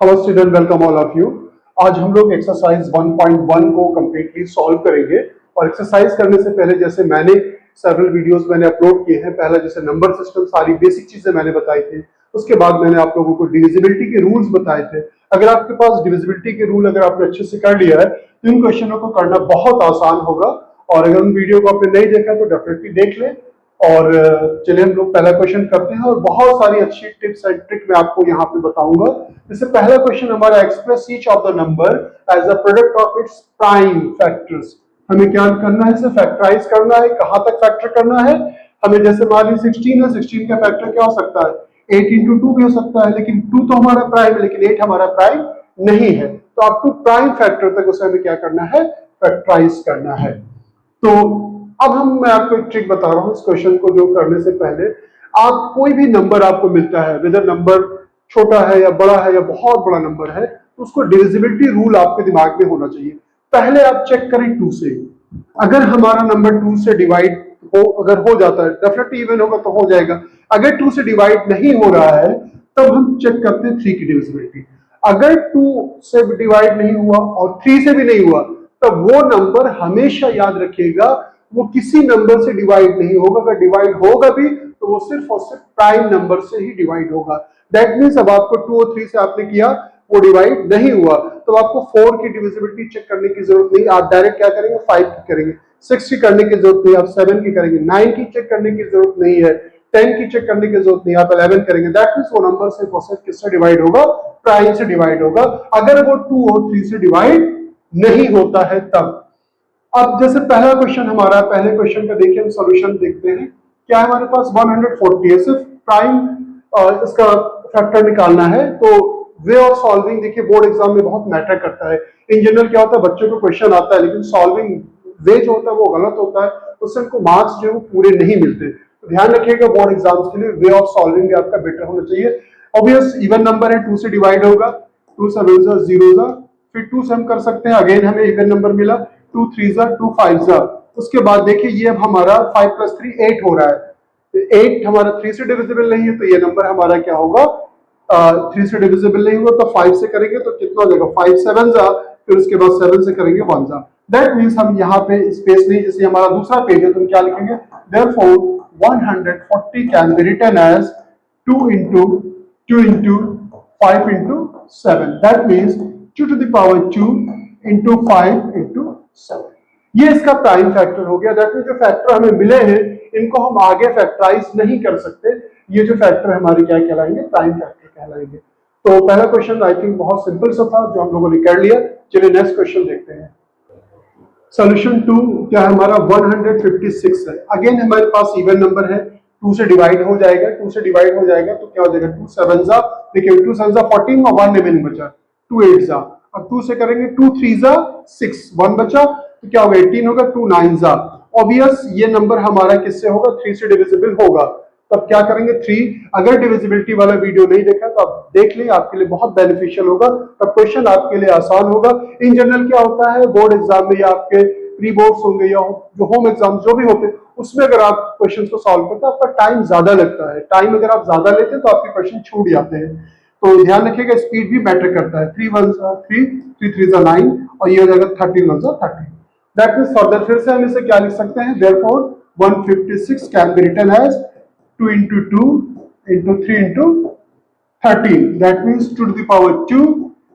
Hello student, welcome all of you. आज हम लोग एक्सरसाइज 1.1 को कंप्लीटली सॉल्व करेंगे। और एक्सरसाइज करने से पहले जैसे मैंने सेवरल वीडियोस मैंने अपलोड किए हैं, पहला जैसे नंबर सिस्टम सारी बेसिक चीजें मैंने बताई थी, उसके बाद मैंने आप लोगों को डिविजिबिलिटी के रूल्स बताए थे। अगर आपके पास डिविजिबिलिटी के रूल अगर आपने अच्छे से कर लिया है तो इन क्वेश्चनों को करना बहुत आसान होगा। और अगर उन वीडियो को आपने नहीं देखा तो डेफिनेटली देख लें। और चलिए हम लोग पहला क्वेश्चन करते हैं और बहुत सारी अच्छी टिप्स एंड ट्रिक मैं आपको यहाँ पे बताऊंगा। जैसे पहला क्वेश्चन हमारा, express each of the number as a product of its prime factors. हमें क्या करना है, इसे फैक्टराइज करना है। कहां तक फैक्टर करना है हमें, जैसे मान लीजिए 16 है, 16 का फैक्टर क्या हो सकता है, 8 इंटू 2 भी हो सकता है, लेकिन 2 तो हमारा प्राइम है लेकिन 8 हमारा प्राइम नहीं है। तो अप टू प्राइम फैक्टर तक उसे हमें क्या करना है, फैक्टराइज करना है। तो अब मैं आपको एक ट्रिक बता रहा हूं इस क्वेश्चन को जो करने से पहले। आप कोई भी नंबर आपको मिलता है, वेदर नंबर छोटा है या बड़ा है या बहुत बड़ा नंबर है, तो उसको डिविजिबिलिटी रूल आपके दिमाग में होना चाहिए। पहले आप चेक करें 2 से। अगर हमारा नंबर 2 से डिवाइड अगर हो जाता है, डेफिनेटली इवन होगा तो हो जाएगा। अगर 2 से डिवाइड नहीं हो रहा है तब हम चेक करते हैं 3 की डिविजिबिलिटी। अगर 2 से डिवाइड नहीं हुआ और 3 से भी नहीं हुआ तब वो नंबर हमेशा याद रखिएगा वो किसी नंबर से डिवाइड नहीं होगा। अगर डिवाइड होगा भी तो वो सिर्फ और सिर्फ प्राइम नंबर से ही डिवाइड होगा। दैट मीन्स अब आपको 2 और 3 से आपने किया, वो डिवाइड नहीं हुआ, तो आपको 4 की डिविजिबिलिटी चेक करने की जरूरत नहीं। आप डायरेक्ट क्या करेंगे, 5 की करेंगे। 6 की करने की जरूरत नहीं, आप 7 की करेंगे। 9 की चेक करने की जरूरत नहीं है, 10 की चेक करने की जरूरत नहीं, आप 11 करेंगे। दैट मीन्स वो नंबर सिर्फ और सिर्फ किससे डिवाइड होगा, प्राइम से डिवाइड होगा। अगर वो 2 और 3 से डिवाइड नहीं होता है तब। अब जैसे पहला क्वेश्चन हमारा, पहले क्वेश्चन का देखिए हम सॉल्यूशन देखते हैं। क्या हमारे पास 140 है, सिर्फ प्राइम इसका फैक्टर निकालना है। तो वे ऑफ सॉल्विंग देखिए बोर्ड एग्जाम में बहुत मैटर करता है। इन जनरल क्या होता है, बच्चों को क्वेश्चन आता है लेकिन सॉल्विंग वे जो होता है वो गलत होता है, उससे उनको मार्क्स जो है वो पूरे नहीं मिलते। तो ध्यान रखिएगा बोर्ड एग्जाम्स के लिए वे ऑफ सॉल्विंग भी आपका बेटर होना चाहिए। ऑब्वियस इवन नंबर है, 2 से डिवाइड होगा, 2 7 0, फिर 2 से हम कर सकते हैं, अगेन हमें इवन नंबर मिला, 2 3 2 5। उसके बाद देखिए ये अब हमारा 5 प्लस 3 8 हो रहा है। 8 हमारा 3 से डिविजिबल नहीं है तो ये नंबर हमारा क्या होगा, 3 से डिविजिबल नहीं हुआ तो 5 से करेंगे तो कितना हो जाएगा, 5 7 फिर उसके बाद 7 से करेंगे 1 दैट मीन्स हम यहाँ पे स्पेस नहीं, जैसे हमारा दूसरा पेज है तो हम क्या लिखेंगे, therefore 140 can be written as 2 into 5 into 7। That means 2 to the power 2 into 5 into 7। ये इसका प्राइम फैक्टर हो गया। दैट मीन्स जो फैक्टर हमें मिले हैं इनको हम आगे फैक्टराइज नहीं कर सकते। ये जो फैक्टर हमारे क्या कहलाएंगे, प्राइम फैक्टर कहलाएंगे। तो पहला क्वेश्चन आई थिंक बहुत सिंपल सा था जो हम लोगों ने कर लिया। चलिए नेक्स्ट क्वेश्चन देखते हैं। सोल्यूशन 2 क्या है हमारा, 156 है। अगेन हमारे पास इवन नंबर है, 2 से डिवाइड हो जाएगा, 2 से डिवाइड हो जाएगा तो क्या हो जाएगा, 2 7 देखिए 2 7 14 और 1 रिमेनिंग बचा, 2 8 अब 2 से करेंगे, 2 3 6 1 बचा तो क्या होगा, 18 होगा, 2 9 ऑब्वियस ये नंबर हमारा किससे होगा, 3 से डिविजिबल होगा। तब क्या करेंगे 3। अगर डिविजिबिलिटी वाला वीडियो नहीं देखा तो आप देख लें, आपके लिए बहुत बेनिफिशियल होगा, तब क्वेश्चन आपके लिए आसान होगा। इन जनरल क्या होता है बोर्ड एग्जाम में या आपके प्री बोर्ड्स होंगे या जो होम एग्जाम जो भी होते हैं उसमें अगर आप क्वेश्चन को सॉल्व करते हैं आपका टाइम ज्यादा लगता है। टाइम अगर आप ज्यादा लेते हैं तो आपके क्वेश्चन छूट जाते हैं। तो ध्यान रखिएगा स्पीड भी मैटर करता है। 3 1 3 3 3 9 और ये हो जाएगा 13 1 30। दैट मींस फर्दर फिर से हम इसे क्या लिख सकते हैं, therefore 156 can be written as 2 into 2 into 3 into 13। That means 2 to the power 2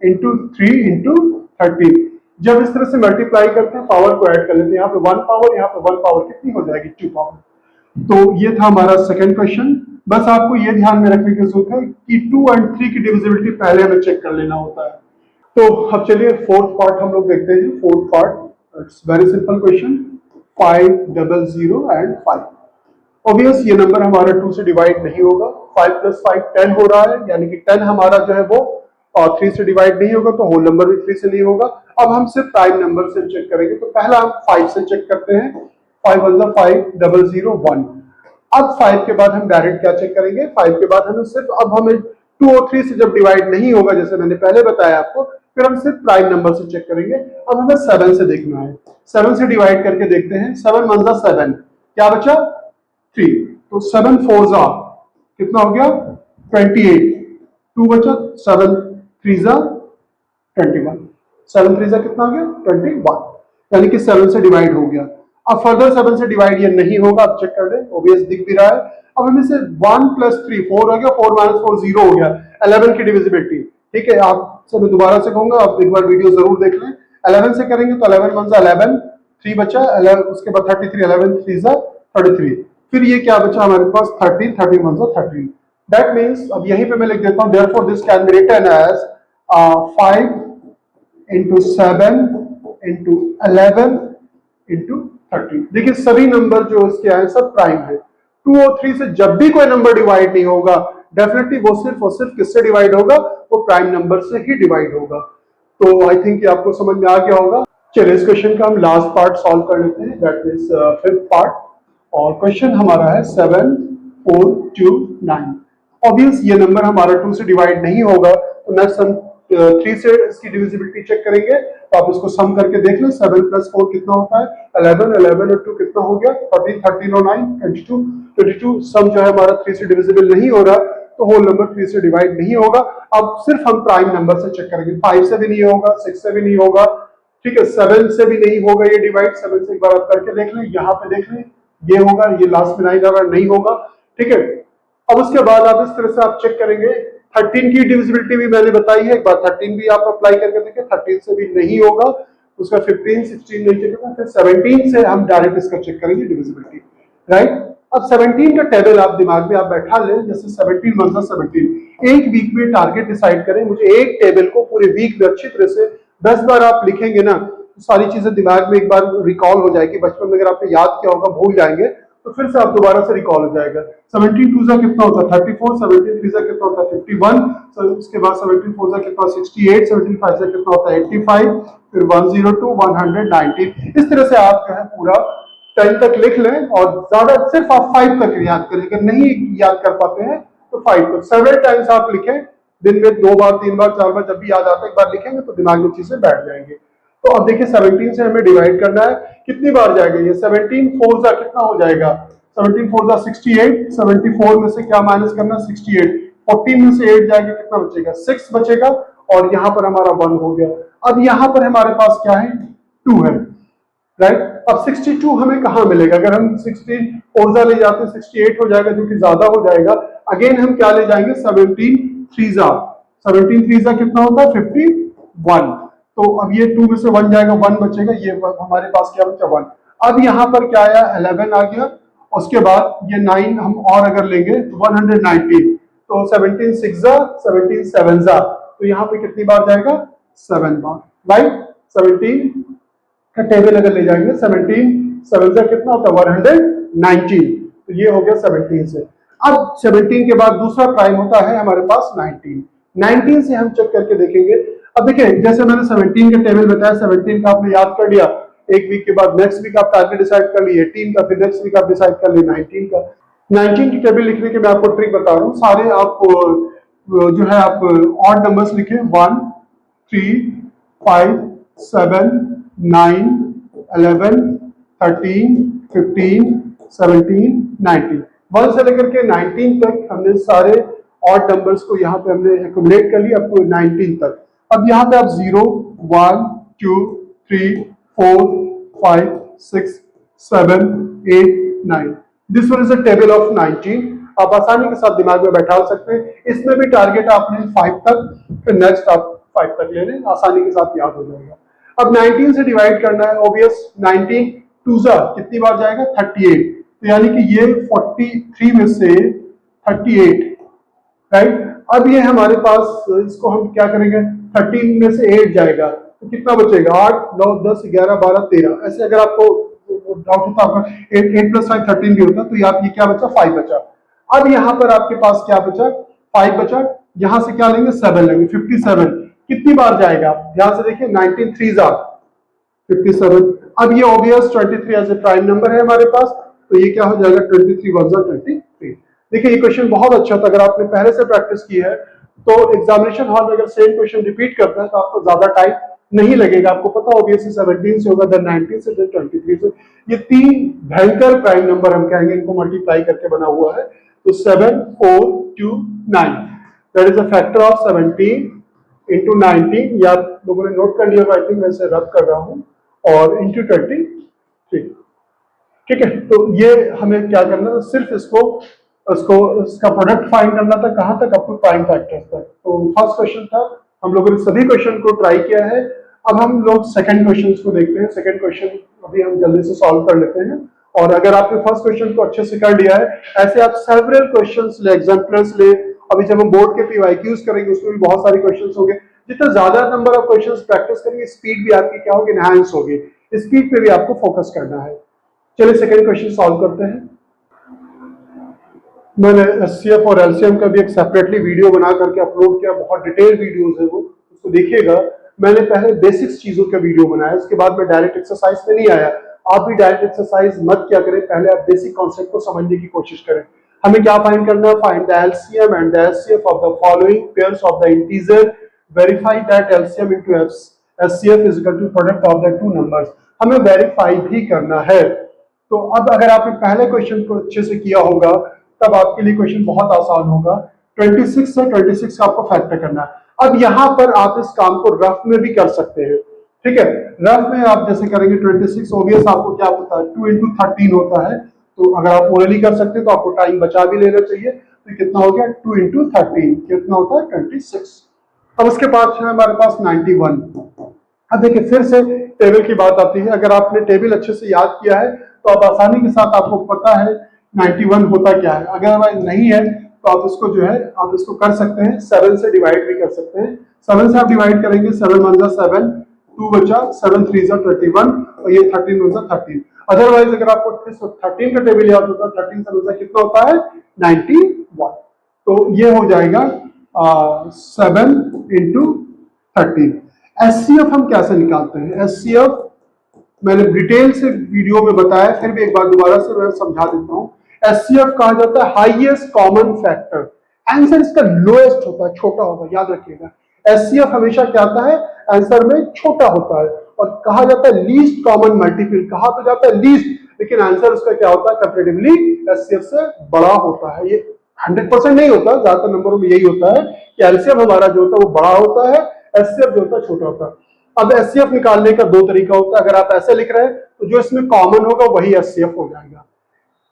into 3 into 13। जब इस तरह से मल्टीप्लाई करते हैं पावर को ऐड कर लेते हैं, यहाँ पे 1 पावर, यहाँ पे 1 पावर कितनी हो जाएगी, 2 पावर। तो ये था हमारा सेकंड क्वेश्चन। बस आपको ये ध्यान में रखने की जरूरत है कि 2 और 3 की डिविजिबिलिटी पहले हमें चेक कर लेना होता है। तो अब चलिए फोर्थ पार्ट हम लोग देखते हैं। Fourth part it's very simple question, 5 0 0 and 5। Obvious ये नंबर हमारा 2 से डिवाइड नहीं होगा, 5 प्लस 5 10 हो रहा है, यानी कि 10 हमारा जो है वो 3 से डिवाइड नहीं होगा तो होल नंबर भी 3 से नहीं होगा। अब हम सिर्फ प्राइम नंबर से चेक करेंगे। तो पहला हम 5 से चेक करते हैं, 5 1 5 0 0 1। अब 5 के बाद हम डायरेक्ट क्या चेक करेंगे, 5 के बाद हमें सिर्फ, अब हमें 2 और 3 से जब डिवाइड नहीं होगा जैसे मैंने पहले बताया आपको, फिर हम सिर्फ प्राइम नंबर से चेक करेंगे। अब हमें 7 से देखना है, 7 से डिवाइड करके देखते हैं। 7 1 7 क्या बचा, 3। तो 7 4 कितना हो गया, 28। 2 बचा, 7 थ्री जा 21, 7 3 जा कितना हो गया 21, यानी कि 7 से डिवाइड हो गया। अब फर्दर 7 से डिवाइड ये नहीं होगा, आप चेक कर ले, ओबियस दिख भी रहा है। अब हमें से 1 प्लस 3 4 हो गया, 4 माइनस 4 0 हो गया, 11 की डिविजिबिलिटी। ठीक है, आपसे मैं दोबारा से कहूंगा, आप एक बार वीडियो जरूर देख लें। 11 से करेंगे तो 11 1 11, 3 बचा 11, उसके बाद 33, 11 3 जा 33, फिर ये क्या बचा हमारे पास 13, 13 1 13। दैट मीन्स अब यहीं पे मैं लिख देता हूं, therefore this can be written as 5 into 7 into 11 into 13। देखिए सभी नंबर जो इसके आए सब प्राइम है। 2 और 3 से जब भी कोई नंबर डिवाइड नहीं होगा, डेफिनेटली वो सिर्फ और सिर्फ किससे डिवाइड होगा, वो प्राइम नंबर से ही डिवाइड होगा। तो आई थिंक ये आपको समझ में आ गया होगा। चलिए इस क्वेश्चन का हम लास्ट पार्ट सॉल्व कर लेते हैं, दैट मीन्स फिफ्थ पार्ट। और क्वेश्चन हमारा है 7 4 2 9। ऑब्वियस ये नंबर हमारा 2 से डिवाइड नहीं होगा, तो नेक्स्ट हम 3 से इसकी डिविजिबिलिटी चेक करेंगे। तो आप इसको सम करके देख लें, 7 प्लस 4 कितना होता है 11, 11 और 2 कितना हो गया 14, 13 और 9 22, 22। सम जो है हमारा 3 से डिविजिबल नहीं हो रहा, तो होल नंबर 3 से डिवाइड नहीं होगा। अब सिर्फ हम प्राइम नंबर से चेक करेंगे, 5 से भी नहीं होगा, 6 से भी नहीं होगा, ठीक है, 7 से भी नहीं होगा ये डिवाइड। 7 से एक बार आप करके देख लें, यहाँ पे देख लें, ये होगा, ये लास्ट में 9 आ रहा नहीं होगा, ठीक है। अब उसके बाद आप इस तरह से आप चेक करेंगे। 13 की डिविजिबिलिटी भी मैंने बताई है, एक बार 13 भी आप अप्लाई करके देखें, 13 से भी नहीं होगा, उसका 15 16 नहीं चेक करना, फिर 17 से हम डायरेक्ट इसका चेक करेंगे डिविजिबिलिटी, राइट। अब 17 का टेबल आप दिमाग में आप बैठा लें, जैसे 17 1 17। एक वीक में टारगेट डिसाइड करें, मुझे एक टेबल को पूरे वीक में अच्छी तरह से 10 बार आप लिखेंगे ना, तो सारी चीजें दिमाग में एक बार रिकॉल हो जाएगी। बचपन में अगर आपने याद किया होगा भूल जाएंगे, तो फिर से आप दोबारा से रिकॉल हो जाएगा। 17 2 जा कितना होता है 34, 17 3 जा कितना होता है 51, उसके बाद 17 4 जा कितना 68, 17 5 जा कितना होता है 85, फिर 102 119। इस तरह से आप जो है पूरा 10 तक लिख लें, और ज्यादा सिर्फ आप 5 तक याद करें। अगर नहीं याद कर पाते हैं तो 5 तक सेवरल टाइम्स आप लिखें, दिन में 2 बार 3 बार 4 बार, जब भी याद आता है एक बार लिखेंगे तो दिमाग में चीजें बैठ जाएंगे। तो अब देखिए 17 से हमें डिवाइड करना है, कितनी बार जाएगा ये 17 4 जा कितना हो जाएगा 17 4 जा 68, 74 में से क्या माइनस करना 68, 14 में से 8 जाएगा कितना बचेगा 6 बचेगा, और यहाँ पर हमारा 1 हो गया। अब यहाँ पर हमारे पास क्या है 2 है, राइट। अब 62 हमें कहाँ मिलेगा, अगर हम 16 4 जा ले जाते हैं 68 हो जाएगा, जो कि ज्यादा हो जाएगा। अगेन हम क्या ले जाएंगे 17 3 जा, 17 3 जा कितना होता है 51। तो अब ये 2 में से 1 जाएगा, 1 बचेगा, ये हमारे पास क्या बचा 1। अब यहाँ पर क्या आया 11 आ गया, उसके बाद ये 9 हम और अगर लेंगे तो 119, तो 17 6 जा 17 7 जा, तो यहाँ पे कितनी बार जाएगा 7 बार, राइट। 17 का टेबल अगर ले जाएंगे 17 7 जा कितना होता है 119, तो ये हो गया 17 से। अब 17 के बाद दूसरा प्राइम होता है हमारे पास 19 से हम चेक करके देखेंगे। अब देखिए जैसे मैंने 17 का टेबल बताया, 17 का आपने याद कर लिया, एक वीक के बाद नेक्स्ट वीक आप टारगेट डिसाइड कर लिए 18 का, फिर नेक्स्ट वीक आप डिसाइड कर लिए 19 का। 19 की टेबल लिखने के मैं आपको ट्रिक बता रहा हूँ, सारे आपको जो है आप ऑड नंबर्स लिखें 1 3 5 7 9 11 13 15 17 19, 1 से लेकर के 19 तक हमने सारे ऑड नंबर्स को यहाँ पे हमने एक्यूमुलेट कर लिया अप टू 19 तक। अब यहाँ पे आप 0 1 2 3 4 5 6 7 8 9, this one is a table of 19। आप आसानी के साथ दिमाग में बैठा सकते हैं। इसमें भी टारगेट आपने 5 तक, फिर नेक्स्ट आप 5 तक ले लें, आसानी के साथ याद हो जाएगा। अब 19 से डिवाइड करना है, ऑब्वियस 19 2 जा कितनी बार जाएगा 38, तो यानी कि ये 43 में से 38, राइट। अब ये हमारे पास इसको हम क्या करेंगे 13 में से 8 जाएगा, तो कितना बचेगा 8 9 10 11 12 13। ऐसे अगर आपको डाउट होता है 8 प्लस 5 13 भी होता, तो ये आप ये क्या बचा 5 बचा। अब यहाँ पर आपके पास क्या बचा 5 बचा, यहां से क्या लेंगे 7 लेंगे, 57 कितनी बार जाएगा, ध्यान से देखिए 19 3 जा 57। अब ये obvious 23 as a prime number है हमारे पास, तो ये क्या हो जाएगा 23 1 जा 23। देखिए ये क्वेश्चन बहुत अच्छा था, अगर आपने पहले से प्रैक्टिस की है तो एग्जामिनेशन हॉल में अगर सेम क्वेश्चन रिपीट करता है तो आपको ज्यादा टाइम नहीं लगेगा। आपको पता ऑब्वियसली 17 से होगा, देन 19 से, देन 23 से। ये 3 भयंकर प्राइम नंबर हम कहेंगे, इनको मल्टीप्लाई करके बना हुआ है, तो 7 4 2 9, that is a factor of 17 into 19, या आप लोगों ने नोट कर लिया होगा, आई थिंक वैसे रब कर रहा हूं, और इंटू 23। ठीक है, तो ये हमें क्या करना था, सिर्फ इसका प्रोडक्ट फाइंड करना था, कहां तक, अप टू प्राइम फैक्टर्स तक। तो फर्स्ट क्वेश्चन था, हम लोगों ने सभी क्वेश्चन को ट्राई किया है। अब हम लोग सेकंड क्वेश्चन को देखते हैं। सेकंड क्वेश्चन अभी हम जल्दी से सॉल्व कर लेते हैं, और अगर आपने फर्स्ट क्वेश्चन को अच्छे से कर लिया है, ऐसे आप सेवरल क्वेश्चंस ले, एग्जाम्पल्स ले। अभी जब हम बोर्ड के पीवाईक्यूज करेंगे उसमें भी बहुत सारे क्वेश्चंस होंगे। जितना ज्यादा नंबर ऑफ क्वेश्चंस प्रैक्टिस करेंगे, स्पीड भी आपकी क्या होगी, एनहांस होगी। स्पीड पे भी आपको फोकस करना है। चलिए सेकंड क्वेश्चन सॉल्व करते हैं। मैंने एचसीएफ और एलसीएम का भी एक सेपरेटली वीडियो बना करके अपलोड किया, बहुत डिटेल वीडियोस है वो, उसको देखिएगा। मैंने पहले बेसिक्स चीजों का वीडियो बनाया, उसके बाद मैं डायरेक्ट एक्सरसाइज पे नहीं आया। आप भी डायरेक्ट एक्सरसाइज मत क्या करें, पहले आप बेसिक कॉन्सेप्ट को समझने की कोशिश करें। हमें क्या फाइंड करना है, find the LCM and the HCF of the following pairs of the integer, verify that LCM into HCF is equal to product of the two numbers. हमें वेरीफाई भी करना है। तो अब अगर आपने पहले क्वेश्चन को अच्छे से किया होगा, तब आपके लिए क्वेश्चन बहुत आसान होगा। 26 से 26 का आपको फैक्टर करना है। अब यहां पर आप इस काम को रफ में भी कर सकते हैं। ठीक है, रफ में आप जैसे करेंगे 26 ओबियस आपको क्या होता है, 2 इंटू 13 होता है। तो अगर आप ओरली कर सकते हैं तो आपको टाइम बचा भी लेना चाहिए। तो कितना हो गया, 2 इंटू 13 कितना होता है, 26। अब उसके बाद है हमारे पास 91। अब देखिए फिर से टेबल की बात आती है। अगर आपने टेबल अच्छे से याद किया है तो आप आसानी के साथ आपको पता है 91 होता क्या है। अगर नहीं है तो आप इसको जो है आप इसको कर सकते हैं, 7 से डिवाइड भी कर सकते हैं। 7 से आप डिवाइड करेंगे, 7 1 जा 7, 2 बचा, 7 3 जा 21, और ये 13 1 जा 13। अदरवाइज अगर आपको 13 का टेबल याद होता है, 13 7 जा कितना होता है, 91। तो ये हो जाएगा 7 इंटू 13। एचसीएफ हम कैसे निकालते हैं, एचसीएफ मैंने डिटेल से वीडियो में बताया, फिर भी एक बार दोबारा से मैं समझा देता हूं। एचसीएफ कहा जाता है हाईएस्ट कॉमन फैक्टर। आंसर इसका लोएस्ट होता है, छोटा होगा, याद रखिएगा। एचसीएफ हमेशा क्या आता है, आंसर में छोटा होता है। और कहा जाता है लीस्ट कॉमन मल्टीपल, कहा तो जाता है लीस्ट, लेकिन आंसर उसका क्या होता है, कंपैरेटिवली एचसीएफ से बड़ा होता है। ये 100% नहीं होता, ज्यादातर नंबरों में यही होता है कि एलसीएफ हमारा जो होता है वो बड़ा होता है, एचसीएफ जो होता है छोटा होता है। अब एचसीएफ निकालने का 2 तरीका होता है। अगर आप ऐसे लिख रहे हैं तो जो इसमें कॉमन होगा वही एचसीएफ हो जाएगा।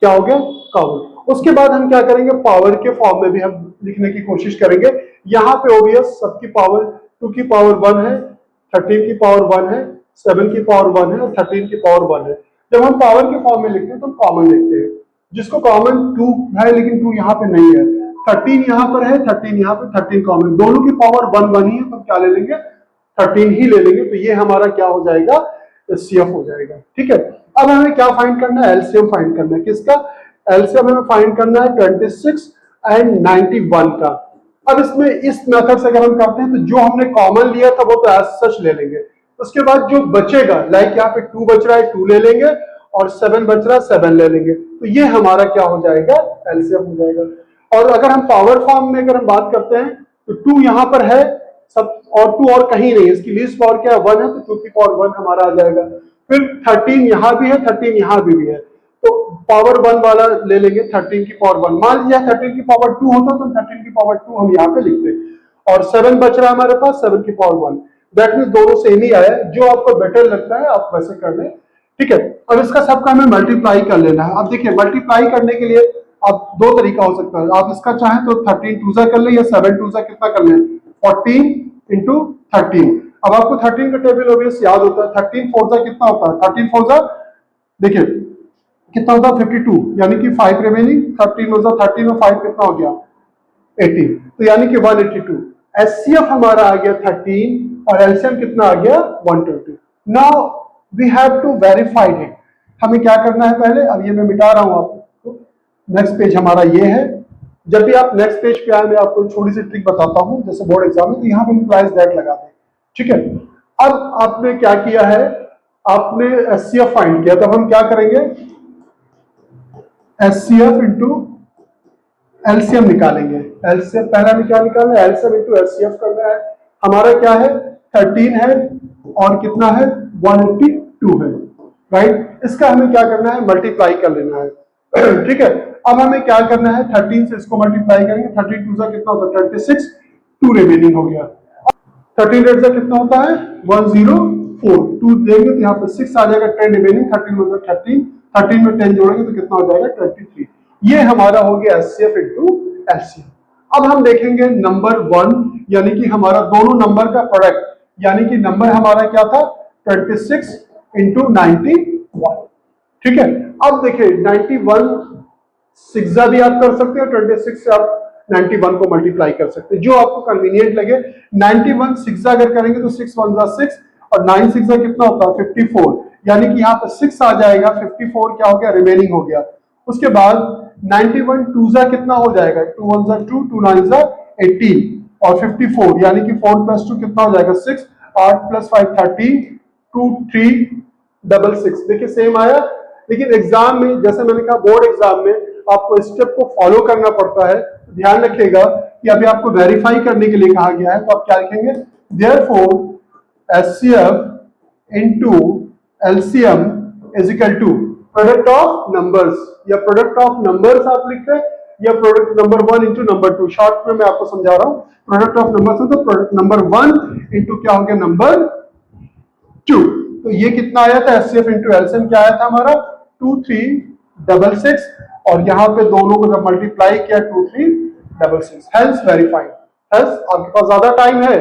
क्या हो गया, कॉमन। उसके बाद हम क्या करेंगे, पावर के फॉर्म में भी हम लिखने की कोशिश करेंगे। यहाँ पे ओबियस सबकी पावर 2 की पावर 1 है, 13 की पावर 1 है, 7 की पावर 1 है और 13 की पावर 1 है। जब हम पावर के फॉर्म में लिखते हैं तो हम कॉमन लिखते हैं। जिसको कॉमन 2 है लेकिन 2 यहाँ पे नहीं है, 13 यहाँ पर है, 13 यहाँ पे, 13 कॉमन, दोनों की पावर 1 1 ही है, तो क्या ले लेंगे, 13 ही ले लेंगे। तो ये हमारा क्या हो जाएगा, एचसीएफ हो जाएगा। ठीक है, अब हमें क्या फाइंड करना है, एलसीएम फाइंड करना है। किसका, एलसीएम हमें फाइंड करना है 26 एंड 91 का। अब इसमें इस मेथड से अगर हम करते हैं तो जो हमने कॉमन लिया था वो तो एज सच ले लेंगे। उसके बाद जो बचेगा, लाइक यहाँ पे 2 बच रहा है, 2 ले लेंगे, और 7 बच रहा है, 7 ले लेंगे। तो ये हमारा क्या हो जाएगा, एलसीएम हो जाएगा। और अगर हम पावर फॉर्म में अगर हम बात करते हैं तो 2 यहाँ पर है सब, और 2 और कहीं नहीं, इसकी लीस्ट पावर क्या है, 1 है, तो 2 की पावर 1 हमारा आ जाएगा। फिर 13 यहाँ भी है, 13 यहाँ भी है, तो पावर 1 वाला ले लेंगे, 13 की पावर 1। मान लीजिए 13 की पावर 2 होता तो 13 की पावर 2 हम यहाँ पे लिखते, और 7 बच रहा है हमारे पास, 7 की पावर 1। दैट मींस दोनों सेम ही आया, जो आपको बेटर लगता है आप वैसे कर लें। ठीक है, अब इसका सबका हमें मल्टीप्लाई कर लेना है। अब देखिए मल्टीप्लाई करने के लिए आप 2 तरीका हो सकता है। आप इसका चाहें तो 13 2 जा कर ले, या 7 2 जा कितना कर ले, 14 इंटू 13। अब आपको 13 का टेबल ऑब्वियस याद होता है, 13 4 जा कितना होता है, 13 4 जा देखिए कितना होता है, 52, यानी कि 5 रिमेनिंग, 13 हो जा 13 और 5 कितना हो गया, 80, तो यानी कि 182। एचसीएफ हमारा आ गया 13 और एलसीएम कितना आ गया, 120। Now we have to verify it. हमें क्या करना है पहले, अब ये मैं मिटा रहा हूं आपको, नेक्स्ट पेज हमारा ये है। जब भी आप नेक्स्ट पेज पे आए मैं आपको छोटी सी ट्रिक बताता हूं, जैसे बोर्ड एग्जाम में, तो यहाँ पे इम्प्लाइज दैट लगा दें। ठीक है, अब आपने क्या किया है, आपने एचसीएफ फाइंड किया, तब हम क्या करेंगे, एचसीएफ इंटू एलसीएम निकालेंगे। एलसीएम पहला में क्या निकालना है, एलसीएम इंटू एचसीएफ करना है। हमारा क्या है, 13 है और कितना है, 182 है, राइट। इसका हमें क्या करना है, मल्टीप्लाई कर लेना है। ठीक है, अब हमें क्या करना है, 13 से इसको मल्टीप्लाई करेंगे, 13 2 कितना होता है, 26, 2 रिमेनिंग हो गया। 13 रेट से कितना होता है 104, 2 देंगे तो यहाँ पे 6 आ जाएगा, 10 रिमेनिंग, 13 मतलब 13, 13 में 10 जोड़ेंगे तो कितना हो जाएगा 23। ये हमारा हो गया एचसीएफ इंटू एलसीएम। अब हम देखेंगे नंबर 1 यानी कि हमारा दोनों नंबर का प्रोडक्ट, यानी कि नंबर हमारा क्या था 26 इंटू 91। ठीक है, अब देखिए 91 सिक्सा भी आप कर सकते हैं, 26 से आप 91 को मल्टीप्लाई कर सकते हैं, जो आपको कन्वीनियंट लगे। 91 सिक्सा अगर करेंगे तो 6 1 जा 6 और 9 सिक्सा कितना होता है 54, यानी कि यहाँ पर 6 आ जाएगा, 54 क्या हो गया रिमेनिंग हो गया। उसके बाद 91 2 जा कितना हो जाएगा 2 1 जा 2, 2 9 जा 18 और 54 यानी कि 4 प्लस 2 कितना हो जाएगा 6, 8 प्लस 5 13, 2 3 6। देखिए सेम आया, लेकिन एग्जाम में जैसे मैंने कहा बोर्ड एग्जाम में आपको इस स्टेप को फॉलो करना पड़ता है। ध्यान रखिएगा कि अभी आपको वेरीफाई करने के लिए कहा गया है, तो आप क्या लिखेंगे therefore HCF into LCM is equal to product of numbers, या प्रोडक्ट ऑफ नंबर्स आप लिखते हैं या product number 1 into number 2। Short में मैं आपको समझा रहा हूं, प्रोडक्ट ऑफ नंबर्स है तो प्रोडक्ट नंबर 1 इंटू क्या हो गया नंबर 2। तो ये कितना आया था एचसीएफ इंटू एलसीएम क्या आया था हमारा 2366, और यहां पे दोनों को जब मल्टीप्लाई किया 2366, हेंस वेरीफाइड। हेंस आपके पास ज्यादा टाइम है,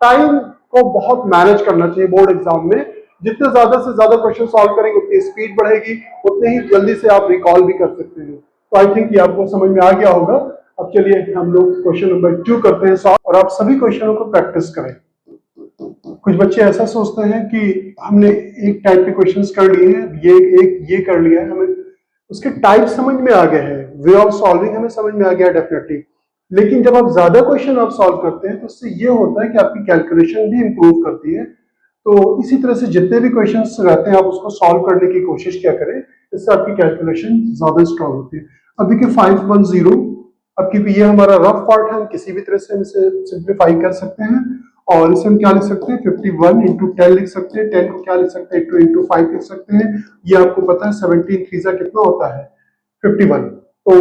टाइम को बहुत मैनेज करना चाहिए बोर्ड एग्जाम में। जितने ज्यादा से ज्यादा क्वेश्चन सॉल्व करेंगे उतनी स्पीड बढ़ेगी, उतने ही जल्दी से आप रिकॉल भी कर सकते हैं। तो आई थिंक ये आपको समझ में आ गया होगा। अब चलिए हम लोग क्वेश्चन नंबर 2 करते हैं सॉल्व, और आप सभी क्वेश्चनों को प्रैक्टिस करें। कुछ बच्चे ऐसा सोचते हैं कि हमने एक टाइप के क्वेश्चंस कर लिए हैं, ये कर लिया है, हमें उसके टाइप समझ में आ गए हैं, वे ऑफ सॉल्विंग हमें समझ में आ गया डेफिनेटली। लेकिन जब आप ज्यादा क्वेश्चन आप सॉल्व करते हैं तो उससे ये होता है कि आपकी कैलकुलेशन भी इंप्रूव करती है। तो इसी तरह से जितने भी क्वेश्चंस रहते हैं आप उसको सॉल्व करने की कोशिश क्या करें, इससे आपकी कैलकुलेशन ज्यादा स्ट्रांग होती है। अब देखिए 510, अब क्योंकि ये हमारा रफ पार्ट है, हम किसी भी तरह से इसे सिंप्लीफाई कर सकते हैं, और इसे हम क्या लिख सकते हैं 51 इंटू 10 लिख सकते हैं, 10 को क्या लिख सकते हैं 2 इंटू 5 लिख सकते हैं। ये आपको पता है 17 3 कितना होता है 51। तो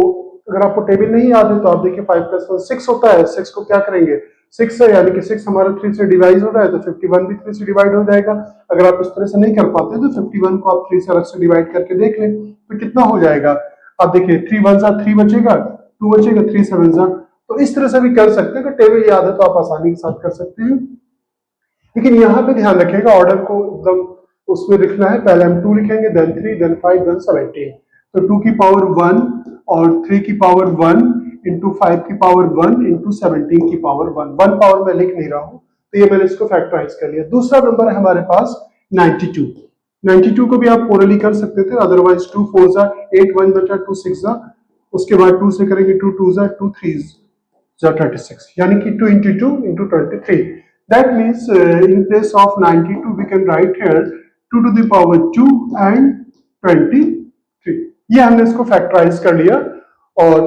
अगर आपको टेबल नहीं याद है तो आप देखिए 5 + 1 6 होता है, 6 को क्या करेंगे 6 है, यानी कि 6 हमारा 3 से डिवाइड हो रहा है तो 51 भी 3 से डिवाइड हो जाएगा। अगर आप इस तरह से नहीं कर पाते तो 51 को आप 3 से अलग से डिवाइड करके देख लें तो कितना हो जाएगा। आप देखिए 3 1 जा 3 बचेगा, 2 बचेगा, 3 7 जा। तो इस तरह से भी कर सकते हैं, अगर टेबल याद है तो आप आसानी के साथ कर सकते हैं। लेकिन यहाँ पे ध्यान रखिएगा ऑर्डर को एकदम उसमें लिखना है, पहले हम 2 लिखेंगे, देन 3, देन 5, देन 17। तो 2 की पावर 1 और 3 की पावर 1 इंटू 5 की पावर 1 इंटू 17 की पावर 1 पावर मैं लिख नहीं रहा हूँ, तो ये मैंने इसको फैक्टराइज कर लिया। दूसरा नंबर है हमारे पास 92 को भी आप ओरली कर सकते थे, अदरवाइज 2 4 जा 8, 1 बचा 2 6 जा, उसके बाद 2 से करेंगे 2 2 जा 2 3 जा 36, यानी कि 2 into 2 into 23। That means in place of 92 we can write here 2 to the power 2 and 23। ये हमने इसको फैक्टराइज कर लिया, और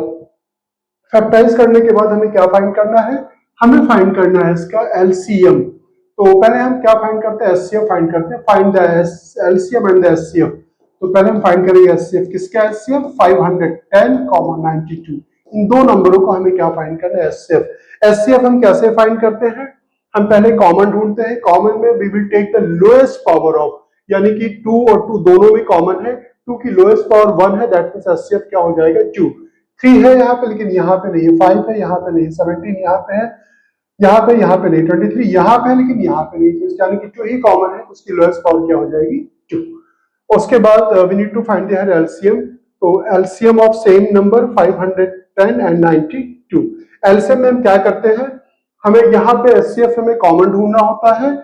फैक्टराइज करने के बाद हमें क्या फाइंड करना है, हमें फाइंड करना है इसका एलसीएम। तो पहले हम क्या फाइंड करते हैं एचसीएफ फाइंड करते हैं, find the LCM and the HCF. तो पहले हम फाइंड करेंगे एचसीएफ, किसका एचसीएफ 510, 92, इन दो नंबरों को हमें क्या फाइंड करना है एचसीएफ। एचसीएफ हम कैसे फाइंड करते हैं, हम पहले कॉमन ढूंढते हैं, कॉमन में we will take the lowest power of, यानी कि 2 और 2 दोनों में कॉमन है, 2 की लोएस्ट पावर 1 है, दैट मींस एचसीएफ क्या हो जाएगा 2। 3 है यहाँ पे लेकिन यहाँ पे नहीं है, 5 है यहाँ पे नहीं, 17 यहाँ पे है, यहाँ पे नहीं, 23 यहाँ पे है लेकिन यहाँ पे नहीं, तो यानी कि 2 ही कॉमन है, उसकी लोएस्ट पावर क्या हो जाएगी 2। उसके बाद we need to find the LCM. तो LCM of same number 510 and 92। LCM में हम क्या करते हैं, हमें यहाँ पे एचसीएफ हमें कॉमन ढूंढना होता है,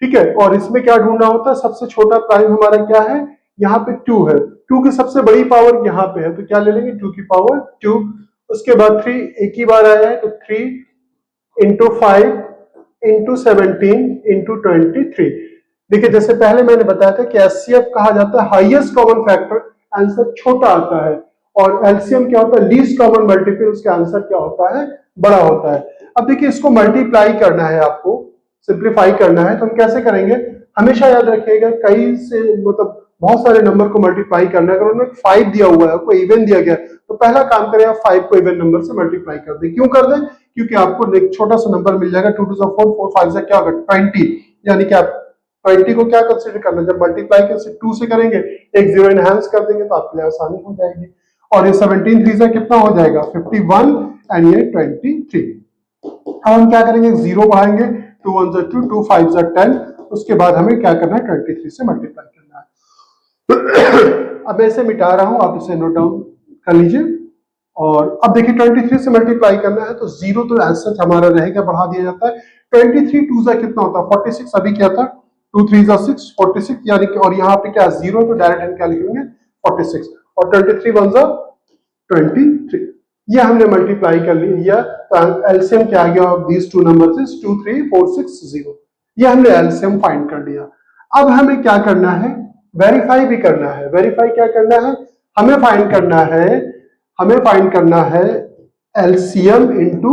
ठीक है, और इसमें क्या ढूंढना होता है, सबसे छोटा प्राइम हमारा क्या है, यहाँ पे 2 है, 2 की सबसे बड़ी पावर यहाँ पे है, तो क्या ले लेंगे 2 की पावर 2। उसके बाद 3 एक ही बार आया है, तो 3 इंटू 5 इंटू 17 इंटू 23। देखिए जैसे पहले मैंने बताया था कि एचसीएफ कहा जाता है हाईएस्ट कॉमन फैक्टर, आंसर छोटा आता है, और एलसीएम क्या होता है लीस्ट कॉमन मल्टीपल, उसका आंसर क्या होता है बड़ा होता है। अब देखिए इसको मल्टीप्लाई करना है, आपको सिंप्लीफाई करना है, तो हम कैसे करेंगे, हमेशा याद रखिएगा कई से मतलब बहुत सारे नंबर को मल्टीप्लाई करना है। अगर उनमें 5 दिया हुआ है, कोई इवन दिया गया, तो पहला काम करें आप 5 को इवन नंबर से मल्टीप्लाई कर दें। क्यों कर दें, क्योंकि आपको एक छोटा सा नंबर मिल जाएगा, 2 2 4 4 5 से क्या होगा 20, यानी कि आप 20 को क्या कंसीडर करना, जब मल्टीप्लाई कैसे 2 से करेंगे, एक जीरो एनहांस कर देंगे तो आपके लिए आसानी हो जाएगी। और ये 17 3 से कितना हो जाएगा 51 एंड ये 23। अब हम क्या करेंगे, जीरो बढ़ाएंगे, 2 1 जा 2, 2 5 जा 10, उसके बाद हमें क्या करना है 23 से मल्टीप्लाई करना है। अब मैं इसे मिटा रहा हूं, आप इसे नोट डाउन कर लीजिए। और अब देखिए 23 से मल्टीप्लाई करना है तो जीरो तो ऐसा हमारा रहेगा, बढ़ा दिया जाता है। 23 2 जा कितना होता है 46, अभी क्या था 2 3 जा 6 46, यानी कि और यहाँ पे क्या जीरो, तो डायरेक्ट हम क्या लिखेंगे 46, और 23 1 जा 23, ये हमने मल्टीप्लाई कर लिया। तो एलसीएम क्या आ गया of these two numbers is 2 3 4 6 0, ये हमने एलसीएम फाइंड कर लिया। अब हमें क्या करना है, वेरीफाई भी करना है। वेरीफाई क्या करना है, हमें फाइंड करना है LCM into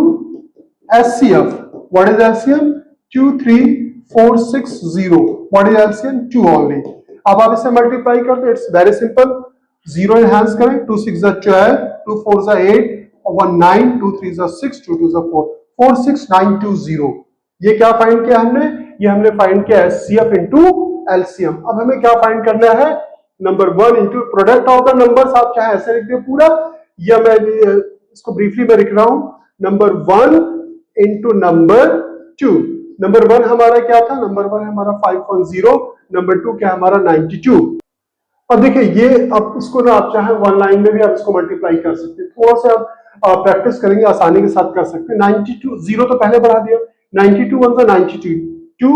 HCF. What is LCM, 2 3 4 6 0, what is LCM 2 only. अब आप इसे मल्टीप्लाई कर दो, it's very simple, zero enhance करें, 2 6 जा 12, 2 4 जा 8, 1 9, 2 3 जा 6, 2 2 जा 4, 4 6 9 2 0। ये क्या फाइंड किया हमने, ये हमने फाइंड किया एचसीएफ इनटू एलसीएम। अब हमें क्या फाइंड करना है, number 1 into product of the numbers, आप चाहे ऐसे लिख दे पूरा, या मैं इसको ब्रीफली में लिख रहा हूं, नंबर 1 इनटू नंबर 2। नंबर 1 हमारा क्या था, नंबर 1 हमारा 510, नंबर 2 क्या हमारा 92। अब देखिए ये, अब इसको ना आप चाहे वन लाइन में भी आप इसको मल्टीप्लाई कर सकते हैं, थोड़ा सा आप प्रैक्टिस करेंगे आसानी के साथ कर सकते हैं। 92 जीरो तो पहले बढ़ा दिया, 92 1 जा 92, 2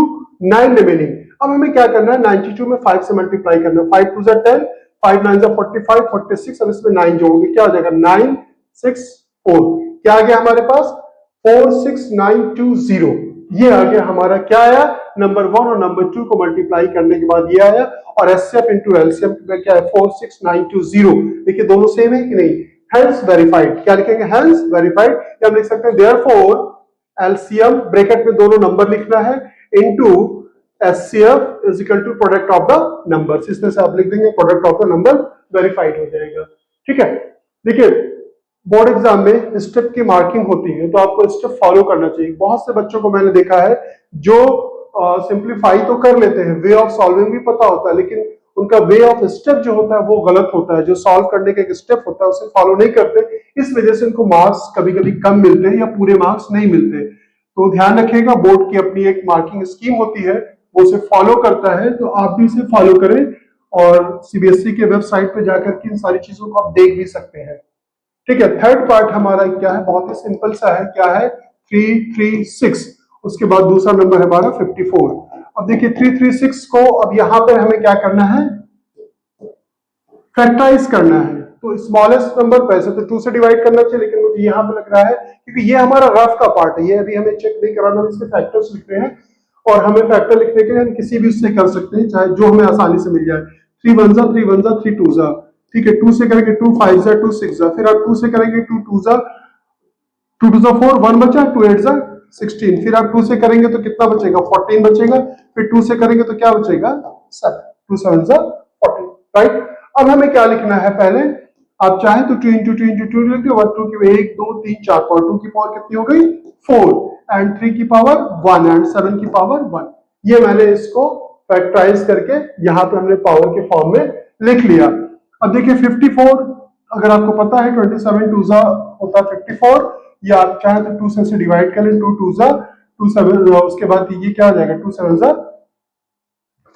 9 रिमेनिंग। अब हमें क्या करना है, 92 में 5 से मल्टीप्लाई करना है, 5 2 जा 10, 5 9 जा 45 46, अब इसमें 9 जोड़ोगे क्या हो जाएगा 9 6 4, क्या आ गया हमारे पास 46920, ये आ गया हमारा, क्या आया नंबर 1 और नंबर 2 को मल्टीप्लाई करने के बाद ये आया, और एचसीएफ इनटू एलसीएम क्या है 46920। देखिए दोनों सेम है कि नहीं, हेंस वेरीफाइड, क्या लिखेंगे हेंस वेरीफाइड, या हम लिख सकते हैं देयरफॉर एलसीएम ब्रैकेट में दोनों नंबर लिखना है into HCF is equal to product of the numbers, इसमें से आप लिख देंगे product of the number, verified हो जाएगा। ठीक है, देखिए बोर्ड एग्जाम में स्टेप की मार्किंग होती है तो आपको स्टेप फॉलो करना चाहिए। बहुत से बच्चों को मैंने देखा है जो सिंप्लीफाई तो कर लेते हैं, वे ऑफ सॉल्विंग भी पता होता है, लेकिन उनका वे ऑफ स्टेप जो होता है वो गलत होता है, जो सॉल्व करने का एक स्टेप होता है उसे फॉलो नहीं करते, इस वजह से उनको मार्क्स कभी कभी कम मिलते हैं या पूरे मार्क्स नहीं मिलते। तो ध्यान रखिएगा, बोर्ड की अपनी एक मार्किंग स्कीम होती है, वो उसे फॉलो करता है, तो आप भी इसे फॉलो करें, और सीबीएसई के वेबसाइट पर जाकर के इन सारी चीजों को आप देख भी सकते हैं। ठीक है, थर्ड पार्ट हमारा क्या है, बहुत ही सिंपल सा है, क्या है 336, उसके बाद दूसरा नंबर है हमारा 54। अब देखिए 336 को अब यहां पर हमें क्या करना है, फैक्टराइज करना है। तो स्मॉलेस्ट नंबर वैसे तो 2 से डिवाइड करना चाहिए, लेकिन मुझे यहां पर लग रहा है क्योंकि ये हमारा रफ का पार्ट है, ये अभी हमें चेक नहीं कराना, इसके फैक्टर्स लिख रहे हैं, और हमें फैक्टर लिखने के लिए हम किसी भी उससे कर सकते हैं, चाहे जो हमें आसानी से मिल जाए। 3 1 जा 3 1 जा 3 2 जा, ठीक है, 2 से करेंगे 2 5 जा 2 6 जा, फिर आप 2 से करेंगे 2 2 जा 2 2 जा 4, 1 बचा, 2 8 जा 16, फिर आप 2 से करेंगे तो कितना बचेगा 14 बचेगा, फिर 2 से करेंगे तो क्या बचेगा 7, 2 7 जा 14, राइट। अब हमें क्या लिखना है, पहले आप चाहे तो 2 into 2 into 2 लिख दो, 2 की 1 2 3 4 पावर, 2 की पावर कितनी हो गई 4, एंड 3 की पावर 1, एंड 7 की पावर 1। ये मैंने इसको फैक्टराइज करके यहाँ पे हमने पावर के फॉर्म में लिख लिया। अब देखिए 54, अगर आपको पता है 27 2 जा होता है 54, या आप चाहे तो 2 से डिवाइड कर लें, 2 2 जा 2 7, उसके बाद ये क्या आ जाएगा 2 7 जा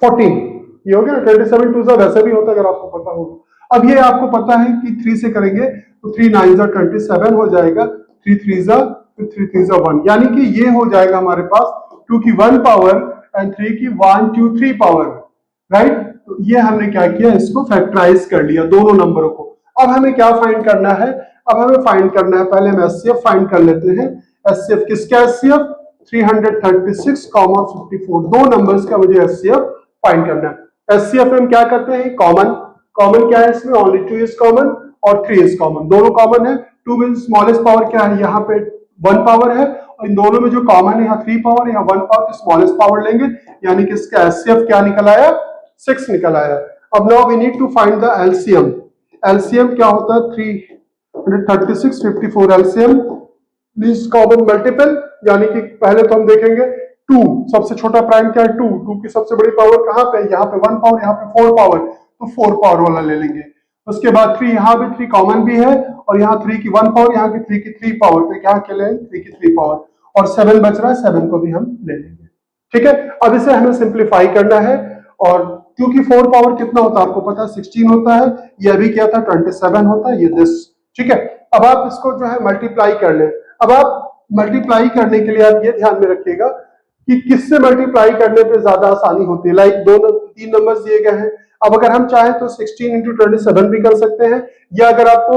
14, ये हो गया 27 2 जा वैसे भी होता है अगर आपको पता होगा। अब ये आपको पता है कि 3 से करेंगे तो 3 9 जा 27 हो जाएगा, 3 3 जा 3 3 जा 1, यानी कि ये हो जाएगा हमारे पास 2 की 1 पावर एंड 3 की 1 2 3 पावर, राइट। तो ये हमने क्या किया, इसको फैक्टराइज कर लिया दोनों नंबरों को। अब हमें क्या फाइंड करना है, अब हमें फाइंड करना है, पहले हम एचसीएफ फाइंड कर लेते हैं। एचसीएफ किसका, एचसीएफ 336, 54, दो नंबर्स का मुझे एचसीएफ फाइंड करना है। एचसीएफ में हम क्या करते हैं, कॉमन, कॉमन क्या है इसमें, ओनली 2 इज कॉमन और 3 इज कॉमन, दोनों कॉमन है। 2 में स्मॉलेस्ट पावर क्या है, यहाँ पे 1 पावर है, और इन दोनों में जो कॉमन है यहाँ 3 पावर है, यहाँ 1 पावर, तो स्मॉलेस्ट पावर लेंगे, यानी कि इसका एचसीएफ क्या निकल आया 6 निकल आया। अब now we need to find the LCM. LCM क्या होता है 336 54, एलसीएम लीस्ट कॉमन मल्टीपल, यानी कि पहले तो हम देखेंगे 2, सबसे छोटा प्राइम क्या है 2, 2 की सबसे बड़ी पावर कहां पे, यहाँ पे 1 पावर, यहाँ पे 4 पावर, तो 4 पावर वाला ले लेंगे। उसके बाद 3, यहाँ भी 3 कॉमन भी है, और यहाँ 3 की 1 पावर, यहाँ की 3 की 3 पावर, तो यहाँ के ले 3 की 3 पावर, और 7 बच रहा है, 7 को भी हम ले लेंगे। ठीक है, अब इसे हमें सिंप्लीफाई करना है, और क्योंकि 4 पावर कितना होता है आपको पता है 16 होता है, ये अभी क्या था 27 होता है, ये दिस। ठीक है, अब आप इसको जो है मल्टीप्लाई कर ले। अब आप मल्टीप्लाई करने के लिए आप ये ध्यान में रखिएगा कि किससे मल्टीप्लाई करने पे ज्यादा आसानी होती है। लाइक 3 नंबर्स दिए गए हैं, अब अगर हम चाहें तो 16 इंटू 27 भी कर सकते हैं, या अगर आपको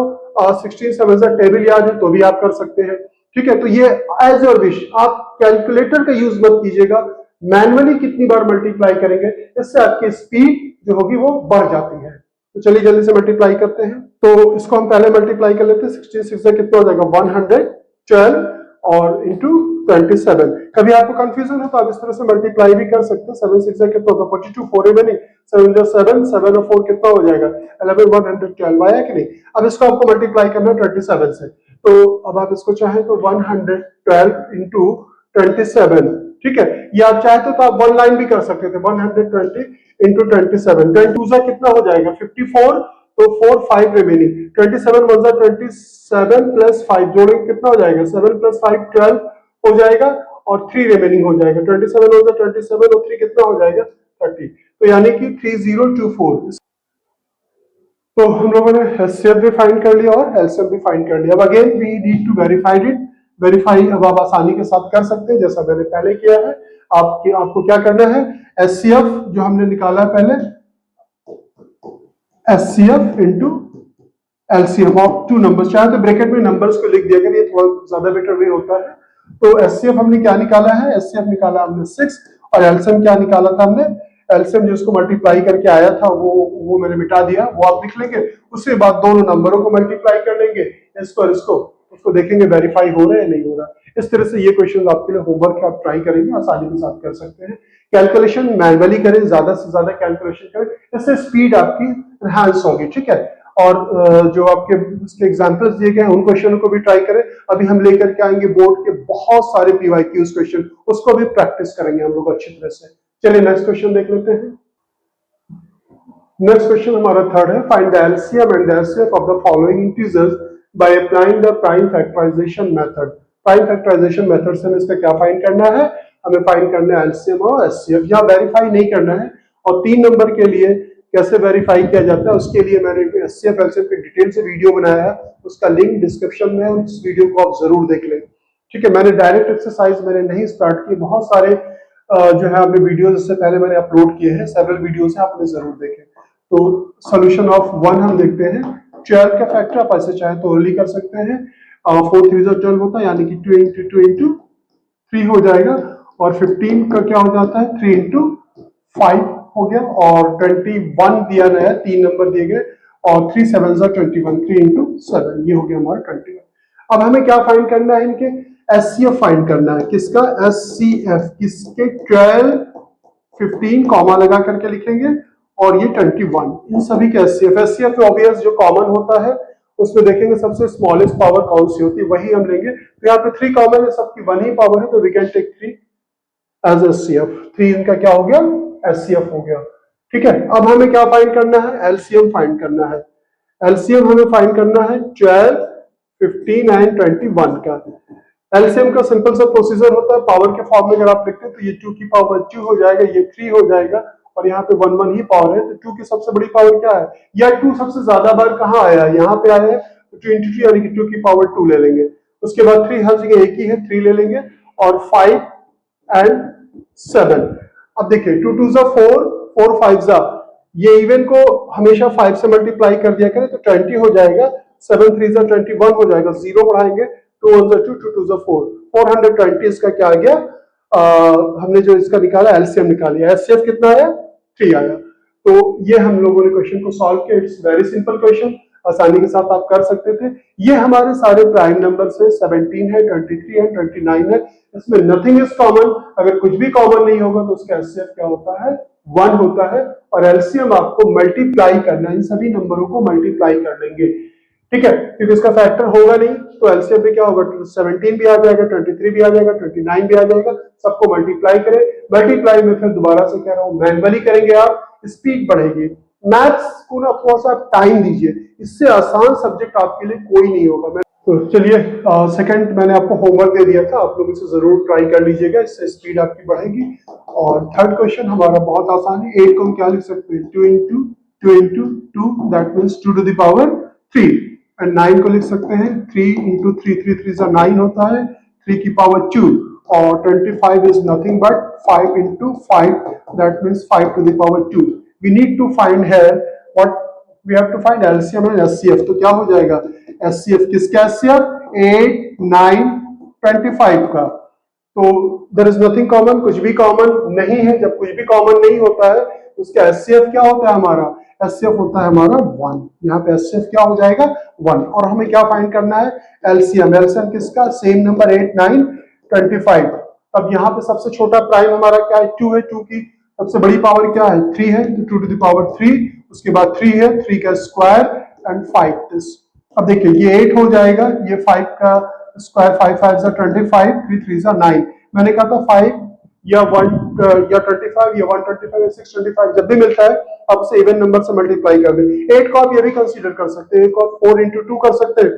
16 7 से टेबल याद है तो भी आप कर सकते हैं। ठीक है, तो ये एज योर विश, आप कैलकुलेटर का यूज मत कीजिएगा, मैनुअली कितनी बार मल्टीप्लाई करेंगे, इससे आपकी स्पीड जो होगी वो बढ़ जाती है। तो चलिए जल्दी से मल्टीप्लाई करते हैं। तो इसको हम पहले मल्टीप्लाई कर लेते हैं, 66 से कितना हो जाएगा 112 और इंटू 27। कभी आपको कंफ्यूजन हो तो आप इस तरह से मल्टीप्लाई भी कर सकते हैं। 7 6 कितना होगा 42, 4 रिमेनिंग, 7 7 7 और 4 कितना हो जाएगा 11, 112 आया कि नहीं। अब इसको आपको मल्टीप्लाई करना है 27 से, तो अब आप इसको चाहें तो 112 इंटू 27, ठीक है, ये आप चाहते तो आप वन लाइन भी कर सकते थे, 120 इंटू 27, 22 कितना हो जाएगा 54, तो 4 5 रिमेनिंग, 27 1 27 प्लस 5 जोड़ेंगे कितना हो जाएगा 7 प्लस 5 12 हो जाएगा, और 3 रिमेनिंग हो जाएगा, 27 1 27 और 3 कितना हो जाएगा 30, तो यानी कि 3024। तो हम लोगों ने HCF भी फाइंड कर लिया और LCM भी फाइंड कर लिया। अब again we need to verify it, verify अब आप आसानी के साथ कर सकते हैं जैसा मैंने पहले किया है। आपको क्या करना है, HCF जो हमने निकाला है पहले, HCF into LCM of 2 numbers, चाहे तो ब्रैकेट में नंबर्स को लिख दिया करिए, थोड़ा ज्यादा बेटर वे होता है। तो HCF हमने क्या निकाला है, HCF निकाला हमने 6, और LCM क्या निकाला था हमने, एलसीएम जिसको मल्टीप्लाई करके आया था वो मैंने मिटा दिया, वो आप लिख लेंगे। उसके बाद दोनों नंबरों को मल्टीप्लाई कर लेंगे, इसको और इसको, उसको देखेंगे वेरीफाई हो रहा है नहीं हो रहा। इस तरह से ये क्वेश्चन आपके लिए होमवर्क आप ट्राई करेंगे, आसानी के साथ कर सकते हैं। कैलकुलेशन मैनुअली करें, ज्यादा से ज्यादा कैलकुलेशन करें, इससे स्पीड आपकी एनहांस होगी। ठीक है, और जो आपके इसके एग्जांपल्स दिए गए हैं उन क्वेश्चनों को भी ट्राई करें। अभी हम लेकर के आएंगे बोर्ड के बहुत सारे पीवाईक्यूज क्वेश्चन, उसको भी प्रैक्टिस करेंगे हम लोग अच्छी तरह से। चलिए नेक्स्ट क्वेश्चन देख लेते हैं। नेक्स्ट क्वेश्चन हमारा थर्ड है, find the LCM and the HCF of the following integers by applying the prime factorisation method. Prime factorisation method से हमें इसका क्या फाइंड करना है, हमें फाइंड करना है एलसीएम और एचसीएफ। यहाँ वेरीफाई नहीं करना है, और 3 नंबर के लिए कैसे वेरीफाई किया जाता है उसके लिए मैंने एचसीएफ एलसीएफ की डिटेल से वीडियो बनाया है, उसका लिंक डिस्क्रिप्शन में है, उस वीडियो को आप जरूर देख लें। ठीक है, मैंने डायरेक्ट एक्सरसाइज मैंने नहीं स्टार्ट की, बहुत सारे जो है आपने वीडियोस इससे पहले मैंने अपलोड किए हैं, सेवरल वीडियोस हैं, आपने जरूर देखे। तो सॉल्यूशन ऑफ 1 हम देखते हैं। 12 का फैक्टर आप ऐसे चाहे तो ओरली कर सकते हैं, 4 3 12 होता है, यानी कि 2 into 2 into 3 हो जाएगा, और 15 का क्या हो जाता है 3 into 5 हो गया, और 21 दिया गया है, 3 नंबर दिए गए, और 3 7 21, 3 into 7 ये हो गया हमारा 21। अब हमें क्या फाइंड करना है, इनके एचसीएफ फाइंड करना है। किसका एचसीएफ, किसके 12 15 कॉमा लगा करके लिखेंगे, और ये 21, इन सभी के एचसीएफ। एचसीएफ तो ऑब्वियस जो कॉमन होता है उसमें देखेंगे सबसे स्मॉलेस्ट पावर कौन सी होती है, वही हम लेंगे। तो यहाँ पे 3 कॉमन है, सबकी 1 ही पावर है, तो we can take 3 as HCF. 3 इनका क्या हो गया एचसीएफ हो गया। ठीक है, अब हमें क्या फाइंड करना है, एलसीएम फाइंड करना है। एलसीएम हमें फाइंड करना है 12 15 एंड 21 का। एलसीएम का सिंपल सा प्रोसीजर होता है, पावर के फॉर्म में अगर आप लिखते हैं तो ये 2 की पावर 2 हो जाएगा, ये 3 हो जाएगा, और यहाँ पे 1 1 ही पावर है, तो 2 की सबसे बड़ी पावर क्या है, या 2 सबसे ज्यादा बार कहाँ आया है, यहाँ पे आया है, तो 22 यानी कि 2 की पावर 2 ले लेंगे। उसके बाद 3 हर जगह एक ही है, 3 ले लेंगे, और 5 एंड 7। अब देखिए 2 2 4, 4 5 जा, ये इवन को हमेशा 5 से मल्टीप्लाई कर दिया करें तो 20 हो जाएगा, 7 3 जा 21 हो जाएगा, 0 बढ़ाएंगे, 2 1 2 2 2 4, 420 इसका क्या आ गया, हमने जो इसका निकाला एलसीएम निकाली, एचसीएफ कितना आया 3 आया। तो ये हम लोगों ने क्वेश्चन को सॉल्व किया। इट्स वेरी सिंपल क्वेश्चन, आसानी के साथ आप कर सकते थे। ये हमारे सारे प्राइम नंबर से 17 है, 23 है, 29 है, इसमें नथिंग इज कॉमन। अगर कुछ भी कॉमन नहीं होगा तो उसका एचसीएफ क्या होता है 1 होता है, और एलसीएम आपको मल्टीप्लाई करना है, इन सभी नंबरों को मल्टीप्लाई कर लेंगे। ठीक है, क्योंकि इसका फैक्टर होगा नहीं तो एलसीएम में क्या होगा, 17 भी आ जाएगा, 23 भी आ जाएगा, 29 भी आ जाएगा, सबको मल्टीप्लाई करें। मल्टीप्लाई में फिर दोबारा से कह रहा हूं मैनुअली करेंगे, आप स्पीड बढ़ेगी। मैथ्स को ना थोड़ा सा टाइम दीजिए, इससे आसान सब्जेक्ट आपके लिए कोई नहीं होगा। मैं तो चलिए सेकंड मैंने आपको होमवर्क दे दिया था, आप लोग इसे जरूर ट्राई कर लीजिएगा, इससे स्पीड आपकी बढ़ेगी। और थर्ड क्वेश्चन हमारा बहुत आसान है, 8 को हम क्या लिख सकते हैं, 2 into 2 that means 2 to the power 3, and 9 को लिख सकते हैं 3 इंटू 3 9 होता है, 3 की पावर 2, और 25 is nothing but 5 into 5 that means 5 to the power 2। We need to find here what we have to find LCM and HCF. तो क्या हो जाएगा एचसीएफ, किसका एचसीएफ, 8 9 25 का। तो देयर इज नथिंग कॉमन, कुछ भी कॉमन नहीं है। जब कुछ भी कॉमन नहीं होता है तो उसका एचसीएफ क्या होता है, हमारा एचसीएफ होता है हमारा 1। यहाँ पे एचसीएफ क्या हो जाएगा 1। और हमें क्या फाइंड करना है एलसीएम, एलसीएम किसका, सेम नंबर 8 9 25। अब यहाँ पे सबसे छोटा प्राइम हमारा क्या है, 2 है, 2 की सबसे बड़ी पावर क्या है 3 है, तो 2 टू द पावर 3, उसके बाद 3 है, 3 का स्क्वायर एंड 5 दिस। अब देखिए ये 8 हो जाएगा, ये 5 का स्क्वायर, 5 5 जा 25, 3 3 जा 9। मैंने कहा था 5 या 1 या 25 या 125 या 625 जब भी मिलता है आप उसे इवन नंबर से मल्टीप्लाई कर दें। 8 को आप ये भी कंसीडर कर सकते हैं, एक और 4 इंटू 2 कर सकते हैं,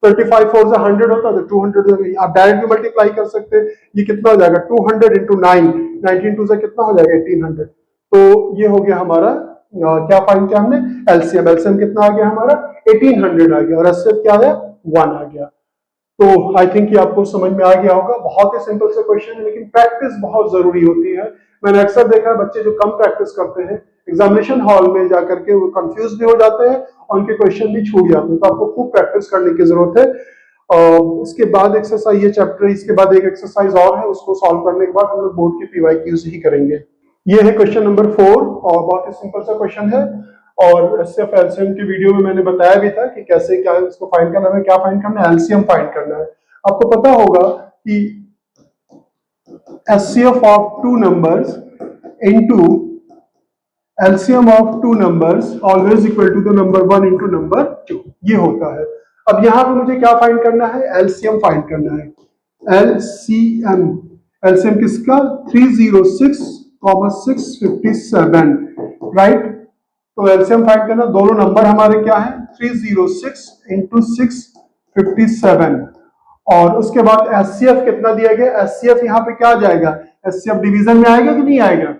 25 4 से 100 होता है तो 200 आप डायरेक्ट भी मल्टीप्लाई कर सकते हैं। ये कितना हो जाएगा 200 इंटू 9, 19 2 से कितना हो जाएगा 1800। तो ये हो गया हमारा क्या फाइंड किया हमने एलसीएम, एलसीएम कितना आ गया हमारा 1800 आ गया, और एचसीएफ क्या है 1 आ गया। तो आई थिंक ये आपको समझ में आ गया होगा। बहुत ही सिंपल से क्वेश्चन है, लेकिन प्रैक्टिस बहुत जरूरी होती है। मैंने अक्सर देखा है बच्चे जो कम प्रैक्टिस करते हैं एग्जामिनेशन हॉल में जाकर के वो कंफ्यूज भी हो जाते हैं और उनके क्वेश्चन भी छूट जाते हैं। तो आपको खूब प्रैक्टिस करने की जरूरत है। इसके बाद एक्सरसाइज, ये चैप्टर, इसके बाद एक एक्सरसाइज और है, उसको सॉल्व करने के बाद हम लोग बोर्ड की पीवाईक्यूज ही करेंगे। ये है क्वेश्चन नंबर 4 और बहुत ही सिंपल सा क्वेश्चन है। और एचसीएफ एलसीएम की वीडियो में मैंने बताया भी था कि कैसे क्या इसको फाइंड करना है, क्या फाइंड करना है, एलसीएम फाइंड करना है। आपको पता होगा कि HCF of 2 numbers into LCM of 2 numbers always equal to the number 1 into number 2, ये होता है। अब यहां पे मुझे क्या फाइंड करना है, एलसीएम फाइंड करना है। एलसीएम, एलसीएम किसका 306, 657, राइट। तो एलसीएम फाइंड करना, दोनों नंबर हमारे क्या है 306 इंटू 657, और उसके बाद एचसीएफ कितना दिया गया, एचसीएफ यहाँ पे क्या आ जाएगा, एचसीएफ डिवीजन में आएगा कि नहीं आएगा,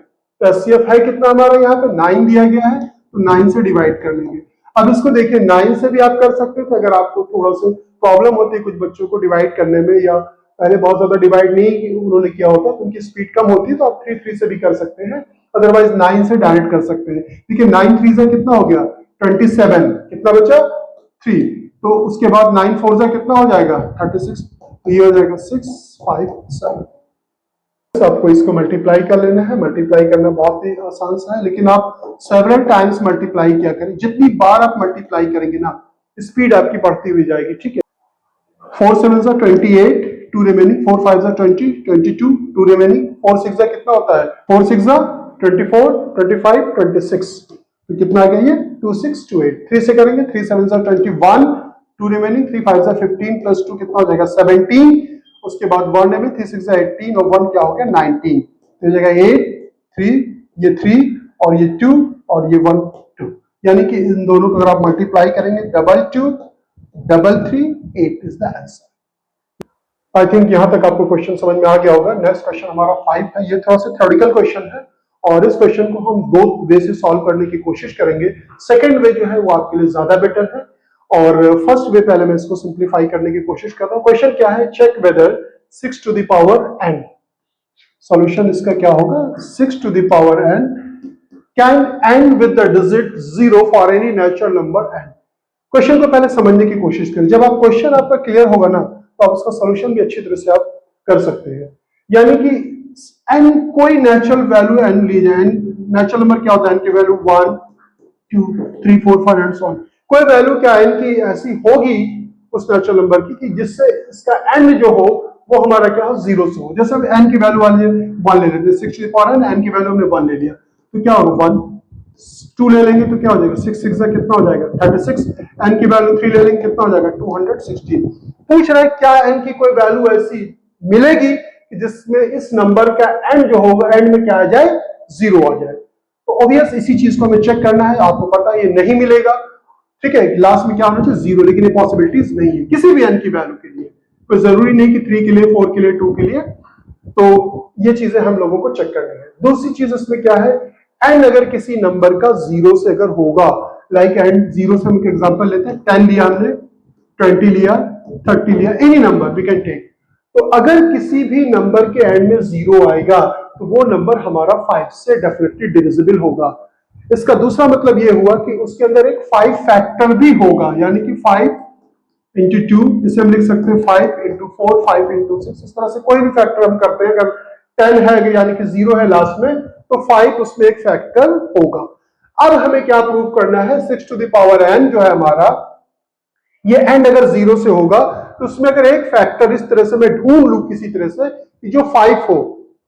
तो एचसीएफ है कितना हमारा यहाँ पे 9 दिया गया है, तो 9 से डिवाइड कर लेंगे। अब इसको देखिए 9 से भी आप कर सकते थे, अगर आपको थोड़ा सा प्रॉब्लम होती है कुछ बच्चों को डिवाइड करने में, या पहले बहुत ज्यादा डिवाइड नहीं उन्होंने किया होता तो उनकी स्पीड कम होती है, तो आप 3 से भी कर सकते हैं, अदरवाइज 9 से डायरेक्ट कर सकते हैं। देखिए 9 3 से कितना हो गया 27, कितना बचा 3, तो उसके बाद 9 4 से कितना हो जाएगा 36, तो ये हो जाएगा 657। आपको इसको मल्टीप्लाई कर लेना है। मल्टीप्लाई करना बहुत ही आसान सा है, लेकिन आप सेवरल टाइम्स मल्टीप्लाई किया करें। जितनी बार आप मल्टीप्लाई करेंगे ना स्पीड आपकी बढ़ती हुई जाएगी, ठीक है। 4 7 जा 28, 2 रिमेनिंग, 4 5 जा 20, 22, 2 रिमेनिंग, 4 6 जा कितना होता है 4 6 जा 24, 25, 26, तो कितना आ गया ये 2628। 3 से करेंगे, 3 7 जा 21, 2 रिमेनिंग, 3 5 जा 15 प्लस 2 कितना हो जाएगा 17, उसके बाद 1 है 3 6 जा 18 और 1 क्या हो गया 19, तो जगह 8 3, ये 3 और ये 2 और ये 1 2, यानी कि इन दोनों को अगर आप मल्टीप्लाई करेंगे 2 2 3 8 is the answer. I think यहां तक आपको क्वेश्चन समझ में आ गया होगा। नेक्स्ट क्वेश्चन हमारा 5 है, ये थोड़ा सा थ्योरेटिकल क्वेश्चन है और इस क्वेश्चन को हम 2 वे से सॉल्व करने की कोशिश करेंगे। सेकंड वे जो है वो आपके लिए ज्यादा बेटर है, और फर्स्ट वे पहले मैं इसको सिंप्लीफाई करने की कोशिश कर रहा हूं। क्वेश्चन क्या है, check whether 6 to the power n, solution इसका क्या होगा 6 to the power n can end with the digit 0 for any natural number n। Question को पहले समझने की कोशिश करें। जब आप क्वेश्चन आपका क्लियर होगा ना तो आप उसका सॉल्यूशन भी अच्छी तरह से आप कर सकते हैं। यानी कि n कोई नेचुरल वैल्यू n ली जाए, नेचुरल नंबर क्या होता है n की वैल्यू 1 2 3 4 5 एंड सो ऑन, कोई वैल्यू क्या n की ऐसी होगी उस नेचुरल नंबर की कि जिससे इसका n जो हो वो हमारा क्या हो 0 से हो। जैसे अब n की वैल्यू वाले 1 ले लेते हैं, 6 की पावर n की वैल्यू हमने 1 ले लिया, तो क्या होगा 1 2 ले लेंगे तो क्या हो जाएगा, 6 6 का कितना हो जाएगा 36, n की वैल्यू 3 ले लेंगे कितना हो जाएगा 216। पूछ रहा है क्या n की कोई वैल्यू ऐसी मिलेगी कि जिसमें इस नंबर का एंड जो होगा एंड में क्या आ जाए, 0 आ जाए। तो ऑब्वियस इसी चीज को हमें चेक करना है, आपको पता है ये नहीं मिलेगा, ठीक है, लास्ट में क्या होना चाहिए 0, लेकिन ये पॉसिबिलिटीज नहीं है किसी भी n की वैल्यू के लिए, कोई जरूरी नहीं कि 3 के लिए, 4 के लिए, 2 के लिए। तो ये चीजें हम लोगों को चेक करनी है। दूसरी चीज इसमें क्या है, एंड अगर किसी नंबर का 0 से अगर होगा, लाइक एंड 0 से हम एक एग्जांपल लेते हैं, 10 लिया हमने, 20 लिया, 30 लिया, any number we can take. तो अगर किसी भी नंबर के एंड में 0 आएगा तो वो नंबर हमारा 5 से डेफिनेटली डिविजिबल होगा। इसका दूसरा मतलब ये हुआ कि उसके अंदर एक 5 फैक्टर भी होगा, यानी कि 5 इंटू 2, इसे हम लिख सकते हैं 5 इंटू 4, 5 इंटू 6, इस तरह से कोई भी फैक्टर हम करते हैं। अगर 10 है यानी कि 0 है लास्ट में, तो 5 उसमें एक फैक्टर होगा। अब हमें क्या प्रूव करना है, 6 टू द पावर n जो है हमारा, ये एंड अगर 0 से होगा तो उसमें अगर एक फैक्टर इस तरह से मैं ढूंढ लूं किसी तरह से कि जो 5 हो,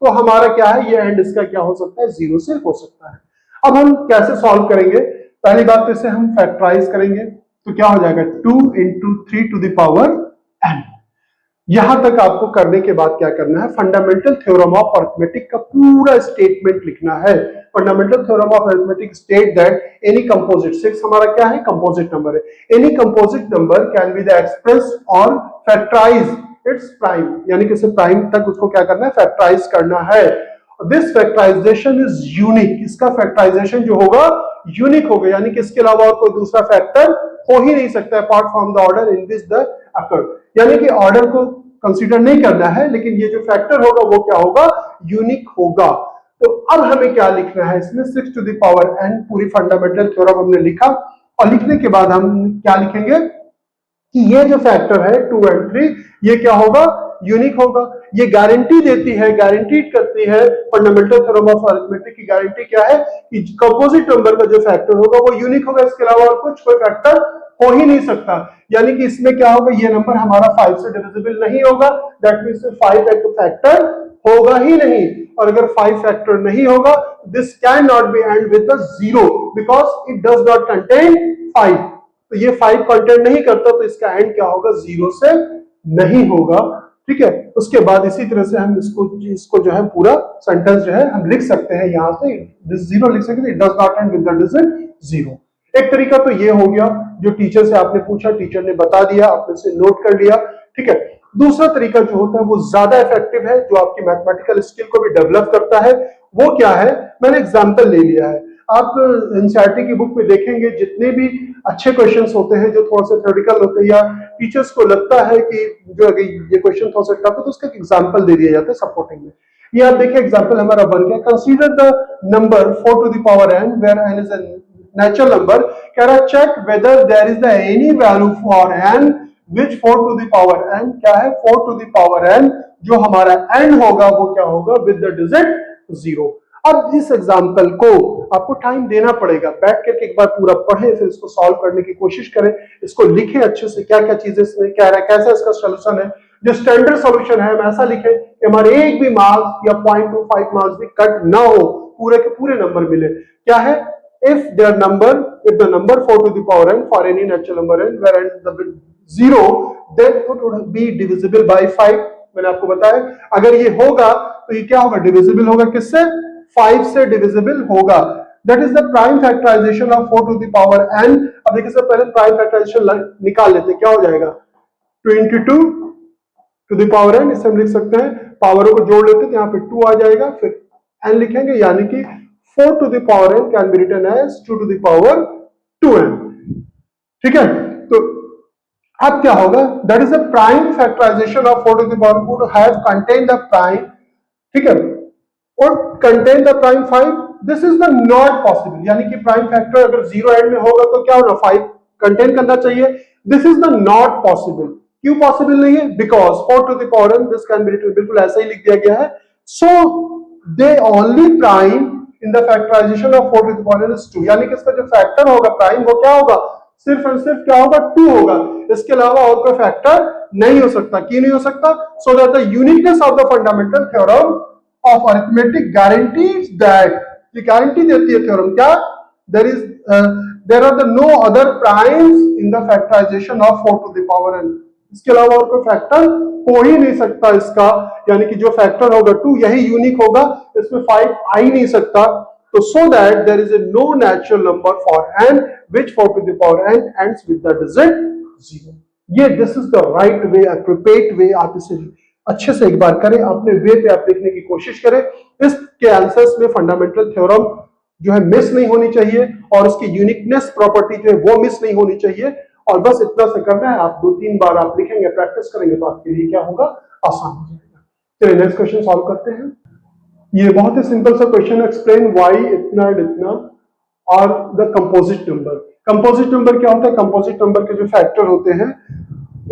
तो हमारा क्या है, ये एंड इसका क्या हो सकता है, 0 से हो सकता है। अब हम कैसे सॉल्व करेंगे, पहली बात तो इसे हम फैक्टराइज करेंगे, तो क्या हो जाएगा 2 into 3 to the power n। यहां तक आपको करने के बाद क्या करना है, फंडामेंटल थ्योरम ऑफ अरिथमेटिक का पूरा स्टेटमेंट लिखना है। Fundamental theorem of arithmetic state that any composite, 6 हमारा क्या है, कंपोजिट नंबर है, any composite number can be the express और फैक्टराइज इट्स प्राइम, यानी कि इसे प्राइम तक उसको क्या करना है, फैक्टराइज करना है। दिस फैक्टराइजेशन इज यूनिक, इसका फैक्टराइजेशन जो होगा यूनिक होगा, यानी कि इसके अलावा और कोई दूसरा फैक्टर हो ही नहीं सकता apart from the order in which the occur, यानी कि ऑर्डर को कंसीडर नहीं करना है, लेकिन ये जो फैक्टर होगा वो क्या होगा, यूनिक होगा। तो अब हमें क्या लिखना है इसमें, 6 टू द पावर n, पूरी फंडामेंटल थ्योरम हमने लिखा, और लिखने के बाद हम क्या लिखेंगे कि ये जो फैक्टर है 2 और 3, ये क्या होगा, यूनिक होगा। ये गारंटी देती है, गारंटीड करती है, फंडामेंटल थ्योरम ऑफ अरिथमेटिक की गारंटी क्या है कि कंपोजिट नंबर का जो फैक्टर होगा वो यूनिक होगा, इसके अलावा और कुछ कोई फैक्टर हो ही नहीं सकता। यानी कि इसमें क्या होगा, ये नंबर हमारा 5 से डिविजिबल नहीं होगा, दैट मींस 5 एक फैक्टर होगा ही नहीं, और अगर 5 फैक्टर नहीं होगा, this can not be and with the 0 because it does not contain 5। तो ये 5 कंटेन नहीं करता, तो इसका एंड क्या होगा, 0 से नहीं होगा, ठीक है। उसके बाद इसी तरह से हम इसको जो है पूरा सेंटेंस जो है हम लिख सकते हैं, यहां से दिस 0 लिख सकते हैं, it does not and with the digit 0। एक तरीका तो ये हो गया जो टीचर से आपने पूछा, टीचर ने बता दिया, आपने इसे नोट कर लिया, ठीक है। दूसरा तरीका जो होता है वो ज्यादा इफेक्टिव है, जो आपकी मैथमेटिकल स्किल को भी डेवलप करता है, वो क्या है, मैंने एग्जांपल ले लिया है। आप एनसीईआरटी की बुक में देखेंगे जितने भी अच्छे क्वेश्चंस होते हैं जो थोड़ा सा थ्योरेटिकल होते हैं, या टीचर्स को लगता है कि जो ये क्वेश्चन थोड़ा सा टफ है, तो उसका एग्जांपल दे दिया जाता है सपोर्टिंग में। ये आप देखिए एग्जांपल हमारा बन गया, consider the number 4 to the power n where n is a natural number, कह रहा check whether there is the any value for n which 4 to the power n, क्या है 4 to the power n, जो हमारा n होगा वो क्या होगा, with the digit 0। अब इस एग्जांपल को आपको टाइम देना पड़ेगा, बैठ करके एक बार पूरा पढ़ें, फिर इसको सॉल्व करने की कोशिश करें, इसको लिखें अच्छे से, क्या क्या चीजें इसमें क्या है, कैसा इसका सोल्यूशन है। जो स्टैंडर्ड सोल्यूशन है हम ऐसा लिखें कि हमारे एक भी मार्क्स या 0.25 मार्क्स भी कट ना हो, पूरे के पूरे नंबर मिले। क्या है, if the number 4 to the power n for any natural number n where n is the 0, then it would be divisible by 5। मैंने आपको बताया अगर ये होगा तो ये क्या होगा, डिविजिबल होगा, किससे, 5 से डिविजिबल होगा। That is the prime factorisation of 4 to the power n। अब देखिए सबसे पहले प्राइम फैक्टराइजेशन निकाल लेते हैं, क्या हो जाएगा 22 टू द पावर n, इसे हम लिख सकते हैं, पावरों को जोड़ लेते हैं, यहाँ पे 2 आ जाएगा, फिर n लिखेंगे, यानी कि 4 to the power n can be written as 2 to the power 2n, ठीक है। तो अब क्या होगा, that is the prime factorization of 4 to the power would have contained the prime, ठीक है, और contain the prime 5, this is the not possible, यानी कि प्राइम फैक्टर अगर 0 एंड में होगा तो क्या होगा, 5 कंटेन करना चाहिए, this is the not possible। क्यों पॉसिबल नहीं है, because 4 to the power n this can be written, बिल्कुल ऐसा ही लिख दिया गया है, so they only prime in the factorization of 4 to the power n is 2, यानी कि इसका जो फैक्टर होगा प्राइम वो क्या होगा, सिर्फ और सिर्फ क्या होगा, 2 होगा, इसके अलावा और कोई फैक्टर नहीं हो सकता। क्यों नहीं हो सकता, so that the uniqueness of the fundamental theorem of arithmetic guarantees that, ये गारंटी देती है थ्योरम क्या, there are the no other primes in the factorization of 4 to the power n. इसके अलावा और कोई फैक्टर हो ही नहीं सकता इसका, यानी कि जो फैक्टर होगा 2 यही यूनिक होगा, इसमें 5 आ ही नहीं सकता। तो so that there is a no natural number for n which 4 to the power n ends with the digit 0. ये this is the right way, appropriate way. आप इसे अच्छे से एक बार करें, अपने वे पे आप लिखने की कोशिश करें। इसके आंसर्स में फंडामेंटल थ्योरम जो है मिस नहीं होनी चाहिए और उसकी यूनिकनेस प्रॉपर्टी जो है वो मिस नहीं होनी चाहिए। और बस इतना से करना है, आप 2-3 बार आप लिखेंगे, प्रैक्टिस करेंगे तो आपके लिए क्या होगा, आसान हो जाएगा। चलिए नेक्स्ट क्वेश्चन सॉल्व करते हैं। ये बहुत ही सिंपल सा क्वेश्चन, एक्सप्लेन व्हाई इतना एंड इतना और the composite number. Composite number क्या होता है? कंपोजिट नंबर के जो फैक्टर होते हैं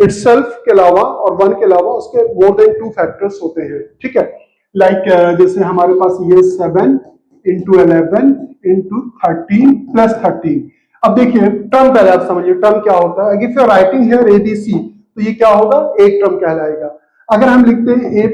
इटसेल्फ के अलावा और 1 के अलावा उसके मोर देन 2 फैक्टर्स होते हैं, ठीक है। लाइक जैसे हमारे पास ये 7 into 11 into 13 plus 13। अब देखिए टर्म पहले आप समझिए टर्म क्या होता है। If you are writing here ABC तो ये क्या होगा, एक टर्म कहलाएगा। अगर हम लिखते हैं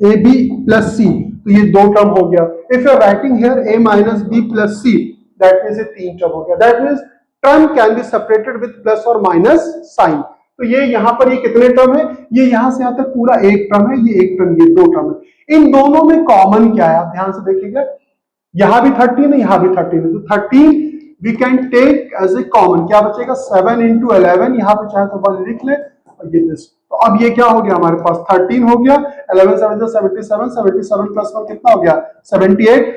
AB plus C तो ये 2 टर्म हो गया। If you are writing here A minus B plus C that means ये 3 टर्म हो गया। That means term can be separated with plus और माइनस साइन। तो ये यहाँ पर ये कितने टर्म है, ये यहां से यहां तक पूरा एक टर्म है, ये एक टर्म, ये 2 टर्म है। इन दोनों में कॉमन क्या है, आप ध्यान से देखिएगा, यहां भी 13 है, यहां भी 13 है, तो 13 we can take as a common. क्या बचेगा, 7 into 11, यहां पे चाहे तो 1 लिख ले और ये दिस। तो अब ये क्या हो गया हमारे पास, 13 हो गया, 11 7 77, 77 प्लस 1 कितना हो गया, 78।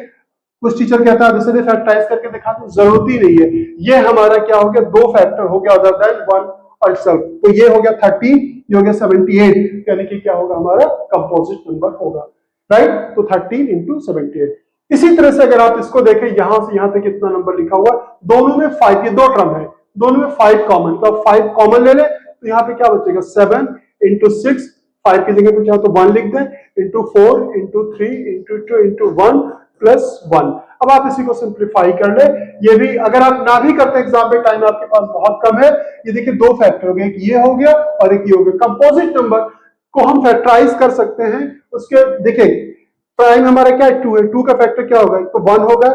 कुछ टीचर कहता है दूसरे फैक्टराइज करके दिखा दो, जरूरत ही नहीं है। ये हमारा क्या हो गया, 2 फैक्टर हो गया अदर देन 1 और itself। तो ये हो गया 13, ये हो गया 78, यानी कि क्या होगा हमारा कंपोजिट नंबर होगा, राइट। तो 13 into 78। इसी तरह से अगर आप इसको देखें, यहां से यहां तक कितना नंबर लिखा हुआ, दोनों में 5, ये 2 टर्म है, दोनों में 5 कॉमन, तो आप 5 कॉमन ले ले तो यहाँ पे क्या बचेगा, 7 into 6, 5 की जगह पे चाहे तो 1 लिख दें, into 4 into 3 into 2 into 1 plus 1। अब आप इसी को सिंप्लीफाई कर ले। ये भी अगर आप ना भी करते एग्जाम पे, टाइम आपके पास बहुत कम है, ये देखिए 2 फैक्टर हो गए, एक ये हो गया और एक ये हो गया। कंपोजिट नंबर को हम फैक्टराइज कर सकते हैं। उसके देखिए प्राइम हमारा क्या है, 2 है, 2 का फैक्टर क्या होगा, तो 1 होगा,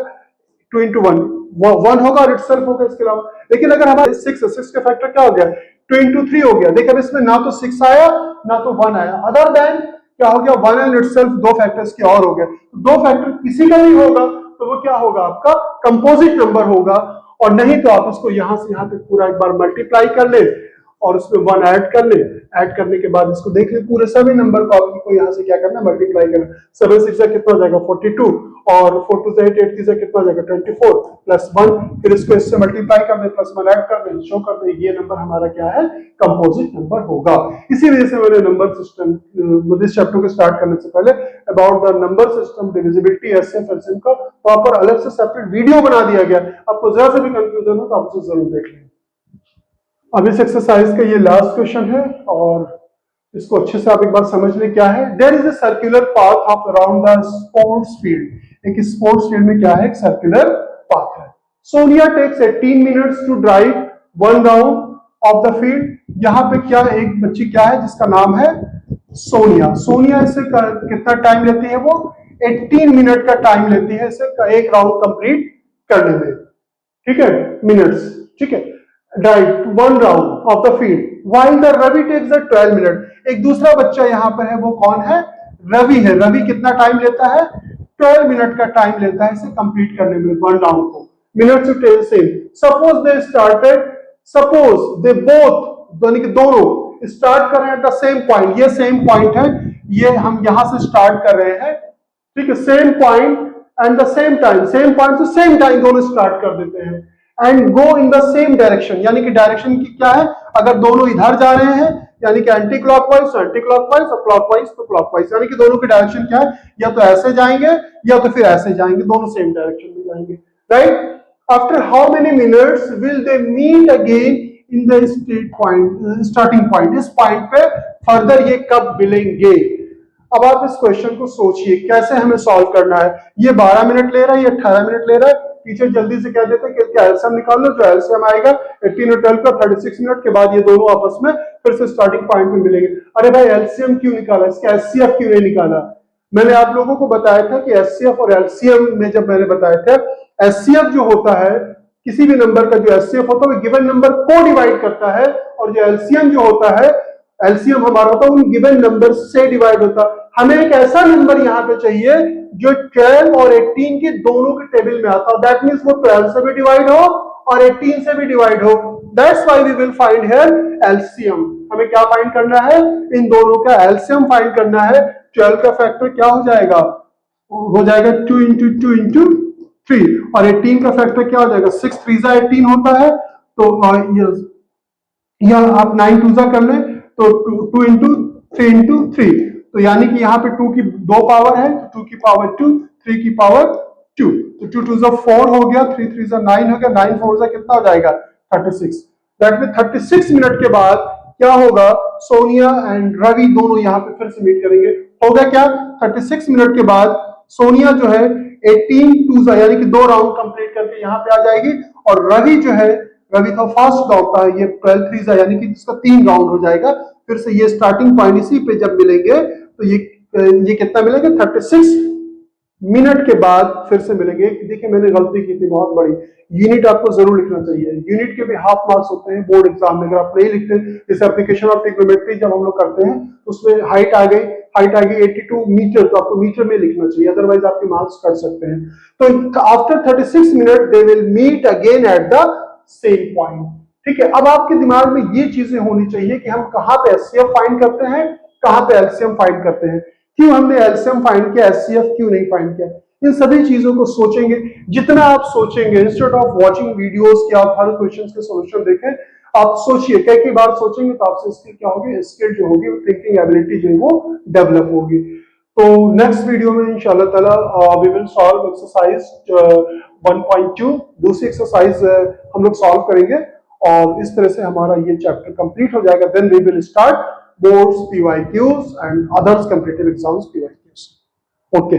2 into 1 1 होगा और इटसेल्फ होगा इसके अलावा। लेकिन अगर हमारे 6 है, 6 का फैक्टर क्या हो गया, 2 into 3 हो गया। देखिए अब इसमें ना तो 6 आया ना तो 1 आया, अदर देन क्या हो गया, 1 एंड इटसेल्फ 2 फैक्टर्स के और हो गए। 2 फैक्टर किसी का भी होगा तो वो क्या होगा, आपका कंपोजिट नंबर होगा। और नहीं तो आप इसको यहां से यहां तक पूरा एक बार मल्टीप्लाई कर ले और उसमें 1 ऐड कर ले। ऐड करने के बाद इसको देख ले, पूरे सभी नंबर को आपको यहां से क्या करना है, मल्टीप्लाई करना। 7 6 से कितना हो जाएगा, 42, और 4 2 से 8 3 से कितना हो जाएगा, 24 प्लस 1। फिर इसको इससे मल्टीप्लाई कर दे, प्लस 1 ऐड कर दे, शो कर दे, ये नंबर हमारा क्या है, कंपोजिट नंबर होगा। इसी वजह से मैंने नंबर सिस्टम इस चैप्टर को स्टार्ट करने से पहले about the number system, divisibility, HCF, LCM का प्रॉपर अलग से सेपरेट वीडियो बना दिया गया। आपको जरा सा भी कंफ्यूजन हो तो आप उसे जरूर देख लें। अब इस एक्सरसाइज का ये लास्ट क्वेश्चन है और इसको अच्छे से आप एक बार समझ लें क्या है। There is a circular path of around the sports field. एक स्पोर्ट्स फील्ड में क्या है, एक सर्कुलर पाथ है। Sonia takes 18 minutes to drive 1 round of the field. यहाँ पे क्या, एक बच्ची क्या है जिसका नाम है सोनिया। सोनिया इससे कितना टाइम लेती है, वो 18 मिनट का टाइम लेती है इसे एक राउंड कंप्लीट करने में, ठीक है, मिनट्स, ठीक है। Drive 1 round of the field while the Ravi takes 12 minute. एक दूसरा बच्चा यहाँ पर है, वो कौन है, रवि है। रवि कितना टाइम लेता है, 12 मिनट का टाइम लेता है इसे कंप्लीट करने में, 1 राउंड को। Minute to tell same. Suppose they started, suppose they both, यानी कि दोनों स्टार्ट कर रहे हैं एट द सेम पॉइंट। ये सेम पॉइंट है, ये हम यहां से स्टार्ट कर रहे हैं, ठीक है। Same point and the same time, same point से सेम टाइम दोनों स्टार्ट कर देते हैं। And go in the same direction, यानी कि डायरेक्शन की क्या है, अगर दोनों इधर जा रहे हैं यानी कि एंटी क्लॉकवाइज तो एंटी क्लॉकवाइज और क्लॉकवाइज तो क्लॉकवाइज, यानी कि दोनों की डायरेक्शन क्या है, या तो ऐसे जाएंगे या तो फिर ऐसे जाएंगे, दोनों सेम डायरेक्शन में जाएंगे, right. After how many minutes will they meet again in the starting point. इस पॉइंट पे फर्दर ये कब मिलेंगे। अब आप इस क्वेश्चन को सोचिए कैसे हमें सॉल्व करना है। ये 12 मिनट ले रहा है, ये 18 मिनट ले रहा है। टीचर जल्दी से कह देते हैं कि एलसीएम निकाल लो, जो एलसीएम आएगा 18 और 12 का 36 मिनट के बाद ये दोनों आपस में फिर से स्टार्टिंग पॉइंट में मिलेंगे। अरे भाई एलसीएम क्यों निकाला, इसका एचसीएफ क्यों नहीं निकाला। मैंने आप लोगों को बताया था कि एचसीएफ और एलसीएम में जब मैंने बताया था, एचसीएफ जो होता है किसी भी नंबर का जो एचसीएफ होता है वो गिवन नंबर को डिवाइड करता है, और जो एलसीएम जो होता है, एलसीएम हमारा होता है उन गिवन नंबर से डिवाइड होता है। हमें एक ऐसा नंबर यहाँ पे चाहिए जो 12 और 18 के दोनों के टेबल में आता है, दैट मींस वो 12 से भी डिवाइड हो और 18 से भी डिवाइड हो। That's why we will find here LCM. हमें क्या फाइंड करना है, इन दोनों का एलसीएम फाइंड करना है। 12 का फैक्टर क्या हो जाएगा, 2 इंटू 2 इंटू 3, और 18 का फैक्टर क्या हो जाएगा, 6 3 18 होता है। तो या आप 9 2 कर लें तो 2 इंटू 3 इंटू 3, तो यानी कि यहाँ पे 2 की 2 पावर है, 2 की पावर 2, 3 की पावर 2, तो 2 2 4 हो गया, 3 3 9 हो गया, 9 4 कितना हो जाएगा 36। दैट मीन 36 मिनट के बाद क्या होगा, सोनिया एंड रवि दोनों यहाँ पे फिर से मीट करेंगे। होगा क्या, 36 मिनट के बाद सोनिया जो है 18 2 यानी कि 2 राउंड कंप्लीट करके यहाँ पे आ जाएगी, और रवि जो है, रवि का फर्स्ट दौड़ता है, ये 12 3 यानी कि इसका 3 राउंड हो जाएगा। फिर से ये स्टार्टिंग पॉइंट इसी पे जब मिलेंगे तो ये कितना मिलेगा, 36 मिनट के बाद फिर से मिलेंगे। देखिए मैंने गलती की थी बहुत बड़ी, यूनिट आपको जरूर लिखना चाहिए, यूनिट के भी हाफ मार्क्स होते हैं बोर्ड एग्जाम में, अगर आप नहीं लिखते, जैसे एप्लीकेशन ऑफ ट्रिग्नोमेट्री जब हम लोग करते हैं तो उसमें हाइट आ गई 82 मीटर, तो आपको मीटर में लिखना चाहिए, अदरवाइज आपके मार्क्स कट सकते हैं। तो after 36 minute they will meet again at the same point. ठीक है, अब आपके दिमाग में ये चीजें होनी चाहिए कि हम कहां पे एचसीएफ फाइंड करते हैं, कहां पे एलसीएम फाइंड करते हैं, क्यों हमने एलसीएम फाइंड किया, एचसीएफ क्यों नहीं फाइंड किया। इन सभी चीजों को सोचेंगे, जितना आप सोचेंगे, इंस्टेड ऑफ वाचिंग वीडियोस कि आप हर क्वेश्चन के सॉल्यूशन देखें, आप सोचिए, कई बार सोचेंगे तो आपसे स्किल क्या होगी, स्किल जो होगी, थिंकिंग एबिलिटी जो है वो डेवलप होगी। तो नेक्स्ट वीडियो में इंशाल्लाह ताला वी विल सॉल्व एक्सरसाइज 1.2, दूसरी एक्सरसाइज हम लोग सॉल्व करेंगे, और इस तरह से हमारा ये चैप्टर कंप्लीट हो जाएगा। Then we will start boards, PYQs and others competitive exams PYQs. Okay.